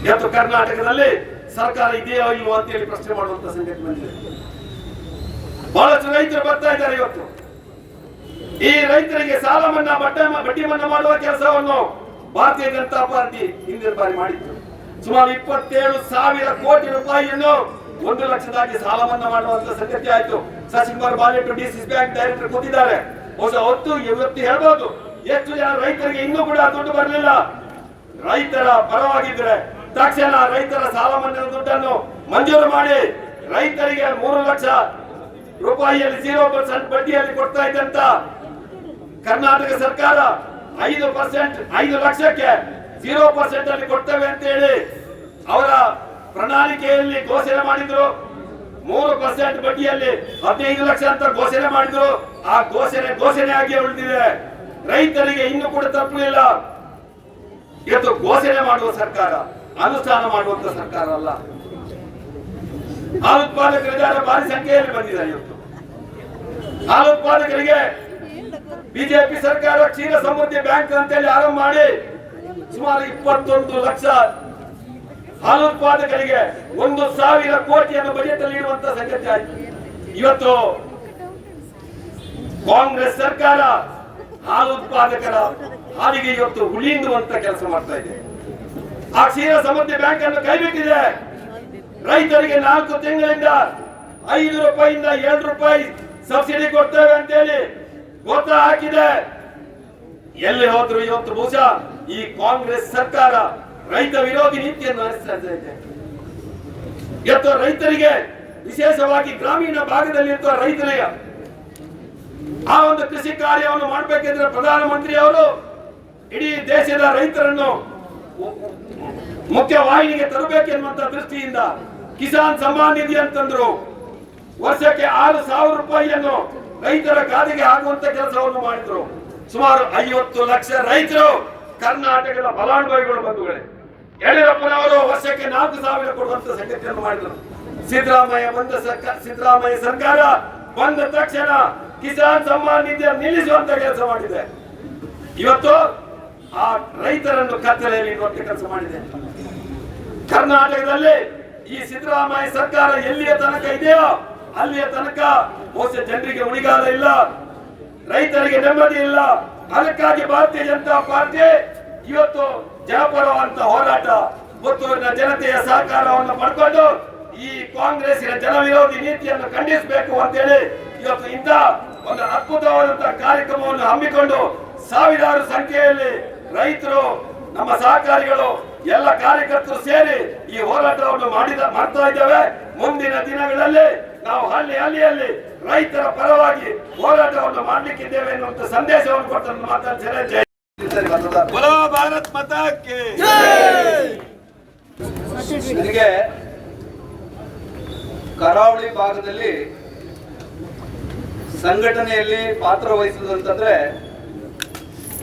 ಇವತ್ತು ಕರ್ನಾಟಕದಲ್ಲಿ ಸರ್ಕಾರ ಇದೆಯೋ ಇಲ್ವೋ ಅಂತ ಹೇಳಿ ಪ್ರಶ್ನೆ ಮಾಡುವಂತ ಸಂಗತಿ ಬಂದಿದೆ. ಬಹಳಷ್ಟು ರೈತರು ಬರ್ತಾ ಇದ್ದಾರೆ. ಇವತ್ತು ಈ ರೈತರಿಗೆ ಸಾಲ ಮನ್ನಾ, ಬಡ್ಡಿ ಮನ್ನಾ ಮಾಡುವ ಕೆಲಸವನ್ನು ಭಾರತೀಯ ಜನತಾ ಪಾರ್ಟಿ ಹಿಂದಿನ ಬಾರಿ ಮಾಡಿತ್ತು. ಸುಮಾರು 27,000 ಕೋಟಿ ರೂಪಾಯಿಯನ್ನು 1 ಲಕ್ಷದಾಗಿ ಸಾಲ ಮನ್ನಾ ಮಾಡುವಂತ ಸಂಗತಿ ಆಯ್ತು. ಶಶಿಕುಮಾರ್ ಬಾಲೆಟ್ ಡಿಸಿಸಿ ಬ್ಯಾಂಕ್ ಡೈರೆಕ್ಟರ್ ಕೂತಿದ್ದಾರೆ. ಹೊಸ ಹೊತ್ತು ಇವತ್ತು ಹೇಳ್ಬೋದು, ಎಷ್ಟು ಜನ ರೈತರಿಗೆ ಇನ್ನೂ ಕೂಡ ದುಡ್ಡು ಬರಲಿಲ್ಲ. ರೈತರ ಪರವಾಗಿದ್ರೆ ತಕ್ಷಣ ರೈತರ ಸಾಲ ಮನ್ನಾ ದುಡ್ಡನ್ನು ಮಂಜೂರು ಮಾಡಿ ರೈತರಿಗೆ 3 ಲಕ್ಷ ರೂಪಾಯಿಯಲ್ಲಿ 0% ಬಡ್ಡಿಯಲ್ಲಿ ಕೊಡ್ತಾ ಇದ್ದಂತ ಕರ್ನಾಟಕ ಸರ್ಕಾರ 5 ಲಕ್ಷಕ್ಕೆ 0% ಅಲ್ಲಿ ಕೊಡ್ತೇವೆ ಅಂತ ಹೇಳಿ ಅವರ ಪ್ರಣಾಳಿಕೆಯಲ್ಲಿ ಘೋಷಣೆ ಮಾಡಿದ್ರು. 3% ಬಡ್ಡಿಯಲ್ಲಿ 15 ಲಕ್ಷ ಅಂತ ಘೋಷಣೆ ಮಾಡಿದ್ರು. ಆ ಘೋಷಣೆಯಾಗಿ ಉಳಿದಿದೆ. ರೈತರಿಗೆ ಇನ್ನೂ ಕೂಡ ತಪ್ಪಲಿಲ್ಲ. ಇವತ್ತು ಘೋಷಣೆ ಮಾಡುವ ಸರ್ಕಾರ, ಅನುಷ್ಠಾನ ಮಾಡುವಂತ ಸರ್ಕಾರ ಅಲ್ಲ. ಹಾಲು ಉತ್ಪಾದಕರಿದ್ದಾರೆ, ಭಾರಿ ಸಂಖ್ಯೆಯಲ್ಲಿ ಬಂದಿದ್ದಾರೆ. ಇವತ್ತು ಹಾಲು ಉತ್ಪಾದಕರಿಗೆ ಬಿಜೆಪಿ ಸರ್ಕಾರ ಕ್ಷೀರ ಸಮೃದ್ಧಿ ಬ್ಯಾಂಕ್ ಅಂತೇಳಿ ಆರಂಭ ಮಾಡಿ ಸುಮಾರು 21 ಲಕ್ಷ ಹಾಲು ಉತ್ಪಾದಕರಿಗೆ 1,000 ಕೋಟಿಯನ್ನು ಬಜೆಟ್ ಅಲ್ಲಿ ಇಡುವಂತ ಸಂಗತಿ ಆಯ್ತು. ಇವತ್ತು ಕಾಂಗ್ರೆಸ್ ಸರ್ಕಾರ ಹಾಲು ಉತ್ಪಾದಕರ ಹಾಲಿಗೆ ಇವತ್ತು ಹುಳಿಯಿಂದುವಂತ ಕೆಲಸ ಮಾಡ್ತಾ ಇದೆ. ಆ ಕ್ಷೀರ ಸಮೃದ್ಧಿ ಬ್ಯಾಂಕ್ ಅನ್ನು ಕೈಬಿಟ್ಟಿದೆ. ರೈತರಿಗೆ 4 ತಿಂಗಳಿಂದ 5 ರೂಪಾಯಿಯಿಂದ 7 ರೂಪಾಯಿ ಸಬ್ಸಿಡಿ ಕೊಡ್ತೇವೆ ಅಂತೇಳಿ ಗೊತ್ತ ಹಾಕಿದೆ. ಎಲ್ಲಿ ಹೋದ್ರು ಇವತ್ತು ಬಹುಶಃ ಈ ಕಾಂಗ್ರೆಸ್ ಸರ್ಕಾರ ರೈತ ವಿರೋಧಿ ನೀತಿಯನ್ನು ಅನುಸರಿಸ್ತಾ ಇದೆ. ಇವತ್ತು ರೈತರಿಗೆ, ವಿಶೇಷವಾಗಿ ಗ್ರಾಮೀಣ ಭಾಗದಲ್ಲಿರುವ ರೈತರಿಗೆ ಆ ಒಂದು ಕೃಷಿ ಕಾರ್ಯವನ್ನು ಮಾಡಬೇಕೆಂದ್ರೆ ಪ್ರಧಾನಮಂತ್ರಿ ಅವರು ಇಡೀ ದೇಶದ ರೈತರನ್ನು ಮುಖ್ಯ ವಾಹಿನಿಗೆ ತರಬೇಕೆನ್ನುವಂತ ದೃಷ್ಟಿಯಿಂದ ಕಿಸಾನ್ ಸಮ್ಮಾನ್ ನಿಧಿ ಅಂತಂದ್ರು. ವರ್ಷಕ್ಕೆ 6,000 ರೂಪಾಯಿಯನ್ನು ರೈತರ ಖಾತೆಗೆ ಹಾಕುವಂತ ಕೆಲಸವನ್ನು ಮಾಡಿದ್ರು. ಸುಮಾರು 50 ಲಕ್ಷ ರೈತರು ಕರ್ನಾಟಕದ ಫಲಾನುಭವಿಗಳು ಬಂಧುಗಳೇ. ಯಡಿಯೂರಪ್ಪನವರು ವರ್ಷಕ್ಕೆ 4,000 ಕೊಡುವಂತ ಸಂಗತಿಯನ್ನು ಮಾಡಿದರು. ಸಿದ್ದರಾಮಯ್ಯ ಸರ್ಕಾರ ಬಂದ ತಕ್ಷಣ ಕಿಸಾನ್ ಸಮ್ಮಾನ್ ನಿಧಿಯನ್ನು ನಿಲ್ಲಿಸುವಂತ ಕೆಲಸ ಮಾಡಿದೆ. ಇವತ್ತು ಆ ರೈತರನ್ನು ಕತ್ತಲೆಯಲ್ಲಿ ಇಡುವಂತ ಕೆಲಸ ಮಾಡಿದೆ. ಕರ್ನಾಟಕದಲ್ಲಿ ಈ ಸಿದ್ದರಾಮಯ್ಯ ಸರ್ಕಾರ ಎಲ್ಲಿಯ ತನಕ ಇದೆಯೋ ಅಲ್ಲಿಯ ತನಕ ಬಹುಶಃ ಜನರಿಗೆ ಉಳಿಗಾಲ ಇಲ್ಲ, ರೈತರಿಗೆ ನೆಮ್ಮದಿ ಇಲ್ಲ. ಅದಕ್ಕಾಗಿ ಭಾರತೀಯ ಜನತಾ ಪಾರ್ಟಿ ಇವತ್ತು ಜನಪರವಂತ ಹೋರಾಟ, ಪುತ್ತೂರಿನ ಜನತೆಯ ಸಹಕಾರವನ್ನು ಪಡ್ಕೊಂಡು ಈ ಕಾಂಗ್ರೆಸ್ಸಿನ ಜನವಿರೋಧಿ ನೀತಿಯನ್ನು ಖಂಡಿಸಬೇಕು ಅಂತೇಳಿ ಇವತ್ತು ಇಂಥ ಒಂದು ಅದ್ಭುತವಾದಂತಹ ಕಾರ್ಯಕ್ರಮವನ್ನು ಹಮ್ಮಿಕೊಂಡು ಸಾವಿರಾರು ಸಂಖ್ಯೆಯಲ್ಲಿ ರೈತರು, ನಮ್ಮ ಸಹಕಾರಿಗಳು, ಎಲ್ಲ ಕಾರ್ಯಕರ್ತರು ಸೇರಿ ಈ ಹೋರಾಟವನ್ನು ಮಾಡ್ತಾ ಇದ್ದೇವೆ. ಮುಂದಿನ ದಿನಗಳಲ್ಲಿ ನಾವು ಹಳ್ಳಿಯಲ್ಲಿ ರೈತರ ಪರವಾಗಿ ಹೋರಾಟವನ್ನು ಮಾಡಲಿಕ್ಕಿದ್ದೇವೆ ಎನ್ನುವಂತ ಸಂದೇಶವನ್ನು ಕೊಟ್ಟು ಮಾತಾಡ್ತೇನೆ. ಬೋಲೋ ಭಾರತ್ ಮಾತಾ ಕಿ ಜೈ. ನನಗೆ ಕರಾವಳಿ ಭಾಗದಲ್ಲಿ ಸಂಘಟನೆಯಲ್ಲಿ ಪಾತ್ರ ವಹಿಸುವುದಂತಂದ್ರೆ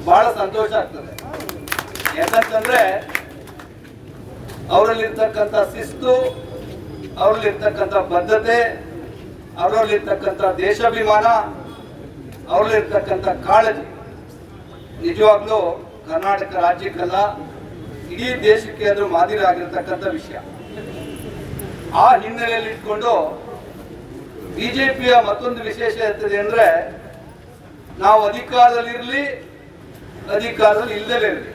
ಬಹಳ ಸಂತೋಷ ಆಗ್ತದೆ. ಯಾಕಂತಂದ್ರೆ ಅವರಲ್ಲಿರ್ತಕ್ಕಂಥ ಶಿಸ್ತು, ಅವರಲ್ಲಿರ್ತಕ್ಕಂಥ ಬದ್ಧತೆ, ಅವರಲ್ಲಿರ್ತಕ್ಕಂಥ ದೇಶಾಭಿಮಾನ, ಅವರಲ್ಲಿರ್ತಕ್ಕಂಥ ಕಾಳಜಿ ನಿಜವಾಗ್ಲೂ ಕರ್ನಾಟಕ ರಾಜ್ಯಕ್ಕಲ್ಲ, ಇಡೀ ದೇಶಕ್ಕೆ ಅದು ಮಾದರಿ ಆಗಿರ್ತಕ್ಕಂಥ ವಿಷಯ. ಆ ಹಿನ್ನೆಲೆಯಲ್ಲಿ ಇಟ್ಕೊಂಡು ಬಿಜೆಪಿಯ ಮತ್ತೊಂದು ವಿಶೇಷ ಇರ್ತದೆ ಅಂದ್ರೆ, ನಾವು ಅಧಿಕಾರದಲ್ಲಿರಲಿ, ಅಧಿಕಾರದಲ್ಲಿ ಇಲ್ಲದೇ ಇರಲಿ,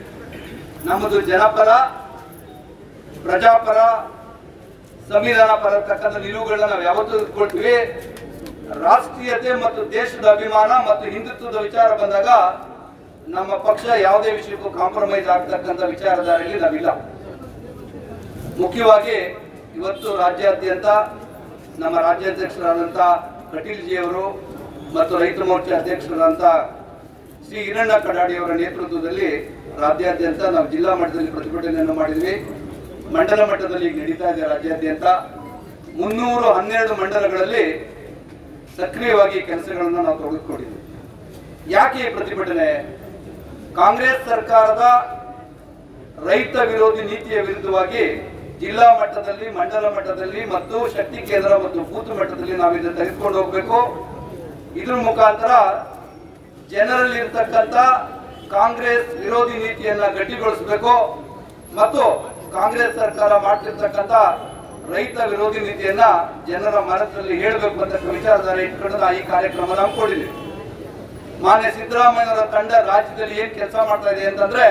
ನಮ್ಮದು ಜನಪರ, ಪ್ರಜಾಪರ, ಸಂವಿಧಾನ ಪರ ಇರ್ತಕ್ಕಂಥ ನಿಲುವುಗಳನ್ನ ನಾವು ಯಾವತ್ತೂ ಇಟ್ಕೊಳ್ತೀವಿ. ರಾಷ್ಟ್ರೀಯತೆ ಮತ್ತು ದೇಶದ ಅಭಿಮಾನ ಮತ್ತು ಹಿಂದುತ್ವದ ವಿಚಾರ ಬಂದಾಗ ನಮ್ಮ ಪಕ್ಷ ಯಾವುದೇ ವಿಷಯಕ್ಕೂ ಕಾಂಪ್ರಮೈಸ್ ಆಗ್ತಕ್ಕಂಥ ವಿಚಾರಧಾರೆಯಲ್ಲಿ ನಾವಿಲ್ಲ. ಮುಖ್ಯವಾಗಿ ಇವತ್ತು ರಾಜ್ಯಾದ್ಯಂತ ನಮ್ಮ ರಾಜ್ಯಾಧ್ಯಕ್ಷರಾದಂಥ ಕಟೀಲ್ ಜಿ ಅವರು ಮತ್ತು ರೈತ ಮೋರ್ಚಾ ಅಧ್ಯಕ್ಷರಾದಂಥ ಶ್ರೀ ಹಿರಣ್ಣ ಕಡಾಡಿಯವರ ನೇತೃತ್ವದಲ್ಲಿ ರಾಜ್ಯಾದ್ಯಂತ ನಾವು ಜಿಲ್ಲಾ ಮಟ್ಟದಲ್ಲಿ ಪ್ರತಿಭಟನೆಯನ್ನು ಮಾಡಿದ್ವಿ. ಮಂಡಲ ಮಟ್ಟದಲ್ಲಿ ಈಗ ನಡೀತಾ ಇದೆ ರಾಜ್ಯಾದ್ಯಂತ. 312 ಮಂಡಲಗಳಲ್ಲಿ ಸಕ್ರಿಯವಾಗಿ ಕೆಲಸಗಳನ್ನು ನಾವು ತೊಡಗಿಕೊಂಡಿದ್ವಿ. ಯಾಕೆ ಈ ಪ್ರತಿಭಟನೆ? ಕಾಂಗ್ರೆಸ್ ಸರ್ಕಾರದ ರೈತ ವಿರೋಧಿ ನೀತಿಯ ವಿರುದ್ಧವಾಗಿ ಜಿಲ್ಲಾ ಮಟ್ಟದಲ್ಲಿ, ಮಂಡಲ ಮಟ್ಟದಲ್ಲಿ ಮತ್ತು ಶಕ್ತಿ ಕೇಂದ್ರ ಮತ್ತು ಬೂತ್ ಮಟ್ಟದಲ್ಲಿ ನಾವು ಇದನ್ನು ತೆಗೆದುಕೊಂಡು ಹೋಗಬೇಕು. ಇದ್ರ ಮುಖಾಂತರ ಜನರಲ್ಲಿ ಇರ್ತಕ್ಕಂಥ ಕಾಂಗ್ರೆಸ್ ವಿರೋಧಿ ನೀತಿಯನ್ನ ಗಟ್ಟಿಗೊಳಿಸಬೇಕು ಮತ್ತು ಕಾಂಗ್ರೆಸ್ ಸರ್ಕಾರ ಮಾಡ್ತಿರ್ತಕ್ಕಂಥ ರೈತ ವಿರೋಧಿ ನೀತಿಯನ್ನ ಜನರ ಮನಸ್ಸಲ್ಲಿ ಹೇಳಬೇಕು ಅಂತ ವಿಚಾರಧಾರೆ ಇಟ್ಕೊಂಡು ನಾವು ಈ ಕಾರ್ಯಕ್ರಮ ಹಮ್ಮಿಕೊಂಡಿದ್ದೀವಿ. ಮಾನ್ಯ ಸಿದ್ದರಾಮಯ್ಯವರ ತಂಡ ರಾಜ್ಯದಲ್ಲಿ ಏನ್ ಕೆಲಸ ಮಾಡ್ತಾ ಇದೆ ಅಂತಂದ್ರೆ,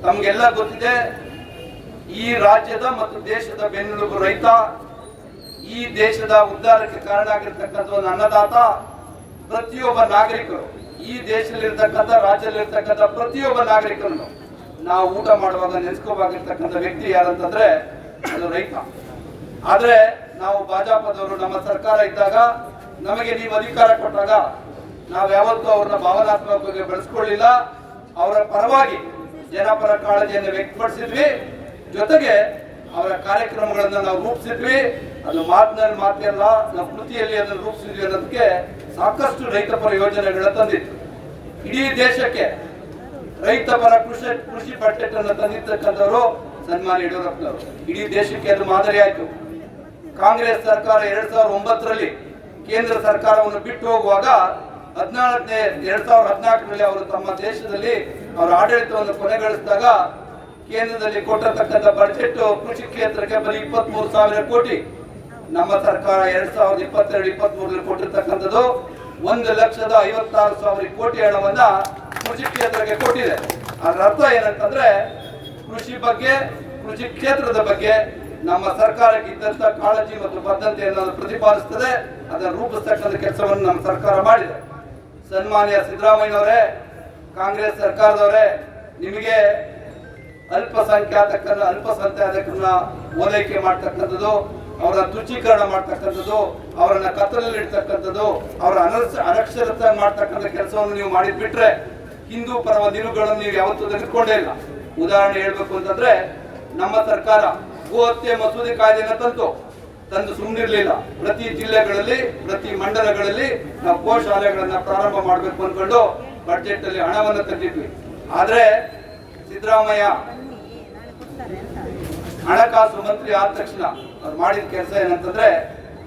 ತಮಗೆಲ್ಲ ಗೊತ್ತಿದೆ, ಈ ರಾಜ್ಯದ ಮತ್ತು ದೇಶದ ಬೆನ್ನೆಲುಬು ರೈತ, ಈ ದೇಶದ ಉದ್ಧಾರಕ್ಕೆ ಕಾರಣ ಆಗಿರ್ತಕ್ಕಂಥ ಒಂದು ಅನ್ನದಾತ. ಪ್ರತಿಯೊಬ್ಬ ನಾಗರಿಕರು, ಈ ದೇಶದಲ್ಲಿರ್ತಕ್ಕಂಥ ರಾಜ್ಯದಲ್ಲಿರ್ತಕ್ಕಂಥ ಪ್ರತಿಯೊಬ್ಬ ನಾಗರಿಕರನ್ನು ನಾವು ಊಟ ಮಾಡುವಾಗ ನೆನೆಸ್ಕೋವಾಗಿರ್ತಕ್ಕಂಥ ವ್ಯಕ್ತಿ ಯಾರಂತಂದ್ರೆ ಅದು ರೈತ. ಆದ್ರೆ ನಾವು ಭಾಜಪದವರು ನಮ್ಮ ಸರ್ಕಾರ ಇದ್ದಾಗ, ನಮಗೆ ನೀವು ಅಧಿಕಾರ ಕೊಟ್ಟಾಗ ನಾವು ಯಾವತ್ತೂ ಅವ್ರನ್ನ ಭಾವನಾತ್ಮಕವಾಗಿ ಬೆಳೆಸ್ಕೊಳ್ಳಿಲ್ಲ. ಅವರ ಪರವಾಗಿ ಜನಪರ ಕಾಳಜಿಯನ್ನು ವ್ಯಕ್ತಪಡಿಸಿದ್ವಿ, ಜೊತೆಗೆ ಅವರ ಕಾರ್ಯಕ್ರಮಗಳನ್ನ ನಾವು ರೂಪಿಸಿದ್ವಿ. ಅದು ಮಾತಿನಲ್ಲಿ ಮಾತೆಲ್ಲ, ನಾವು ಕೃತಿಯಲ್ಲಿ ಅದನ್ನು ರೂಪಿಸಿದ್ವಿ ಅನ್ನೋದಕ್ಕೆ ಸಾಕಷ್ಟು ರೈತಪರ ಯೋಜನೆಗಳನ್ನ ತಂದಿತ್ತು. ಇಡೀ ದೇಶಕ್ಕೆ ರೈತಪರ ಕೃಷಿ ಬಜೆಟ್ ಅನ್ನು ತಂದಿರ್ತಕ್ಕಂಥವರು ಸನ್ಮಾನ್ಯ ಯಡಿಯೂರಪ್ಪನವರು. ಇಡೀ ದೇಶಕ್ಕೆ ಅದು ಮಾದರಿ ಆಯ್ತು. ಕಾಂಗ್ರೆಸ್ ಸರ್ಕಾರ 2009ರಲ್ಲಿ ಕೇಂದ್ರ ಸರ್ಕಾರವನ್ನು ಬಿಟ್ಟು ಹೋಗುವಾಗ 2014ರಲ್ಲಿ ಅವರು ತಮ್ಮ ದೇಶದಲ್ಲಿ ಅವರ ಆಡಳಿತವನ್ನು ಕೊನೆಗೊಳಿಸಿದಾಗ ಕೇಂದ್ರದಲ್ಲಿ ಕೊಟ್ಟಿರ್ತಕ್ಕಂಥ ಬಜೆಟ್ ಕೃಷಿ ಕ್ಷೇತ್ರಕ್ಕೆ ಬರೀ 23,000 ಕೋಟಿ. ನಮ್ಮ ಸರ್ಕಾರ 2022-23ರಲ್ಲಿ ಕೊಟ್ಟಿರ್ತಕ್ಕಂಥದ್ದು 1,56,000 ಕೋಟಿ ಹಣವನ್ನ ಕೃಷಿ ಕ್ಷೇತ್ರಕ್ಕೆ ಕೊಟ್ಟಿದೆ. ಅದರ ಅರ್ಥ ಏನಂತಂದ್ರೆ ಕೃಷಿ ಬಗ್ಗೆ, ಕೃಷಿ ಕ್ಷೇತ್ರದ ಬಗ್ಗೆ ನಮ್ಮ ಸರ್ಕಾರಕ್ಕೆ ಇದ್ದಂತ ಕಾಳಜಿ ಮತ್ತು ಬದ್ಧತೆಯನ್ನು ಪ್ರತಿಪಾದಿಸುತ್ತದೆ. ಅದನ್ನು ರೂಪಿಸ್ತಕ್ಕಂಥ ಕೆಲಸವನ್ನು ನಮ್ಮ ಸರ್ಕಾರ ಮಾಡಿದೆ. ಸನ್ಮಾನ್ಯ ಸಿದ್ದರಾಮಯ್ಯನವರೇ, ಕಾಂಗ್ರೆಸ್ ಸರ್ಕಾರದವರೇ, ನಿಮಗೆ ಅಲ್ಪಸಂಖ್ಯಾತಕರನ್ನ ಓಲೈಕೆ ಮಾಡ್ತಕ್ಕಂಥದ್ದು, ಅವರ ತುಚ್ಛೀಕರಣ ಮಾಡ್ತಕ್ಕಂಥದ್ದು, ಅವರನ್ನ ಕತ್ತಲಲ್ಲಿ ಇಡ್ತಕ್ಕಂಥದ್ದು, ಅವರ ಅನಕ್ಷರತೆ ಮಾಡ್ತಕ್ಕಂಥ ಕೆಲಸವನ್ನು ನೀವು ಮಾಡಿದ್ಬಿಟ್ರೆ ಹಿಂದೂ ಪರವ ನಿಲುವುಗಳನ್ನು ನೀವು ಯಾವತ್ತೂ ತೆಗೆದುಕೊಂಡೇ ಇಲ್ಲ. ಉದಾಹರಣೆ ಹೇಳ್ಬೇಕು ಅಂತಂದ್ರೆ, ನಮ್ಮ ಸರ್ಕಾರ ಗೋ ಹತ್ಯೆ ಮಸೂದೆ ಕಾಯ್ದೆಯನ್ನು ತಂದು ಸುಮ್ಮನಿರ್ಲಿಲ್ಲ. ಪ್ರತಿ ಜಿಲ್ಲೆಗಳಲ್ಲಿ, ಪ್ರತಿ ಮಂಡಲಗಳಲ್ಲಿ ನಾವು ಗೋಶಾಲೆಗಳನ್ನ ಪ್ರಾರಂಭ ಮಾಡಬೇಕು ಅಂದ್ಕೊಂಡು ಬಜೆಟ್ ಅಲ್ಲಿ ಹಣವನ್ನು ತಂದಿದ್ವಿ. ಆದ್ರೆ ಸಿದ್ದರಾಮಯ್ಯ ಹಣಕಾಸು ಮಂತ್ರಿ ಆದ ತಕ್ಷಣ ಅವ್ರು ಮಾಡಿದ ಕೆಲಸ ಏನಂತಂದ್ರೆ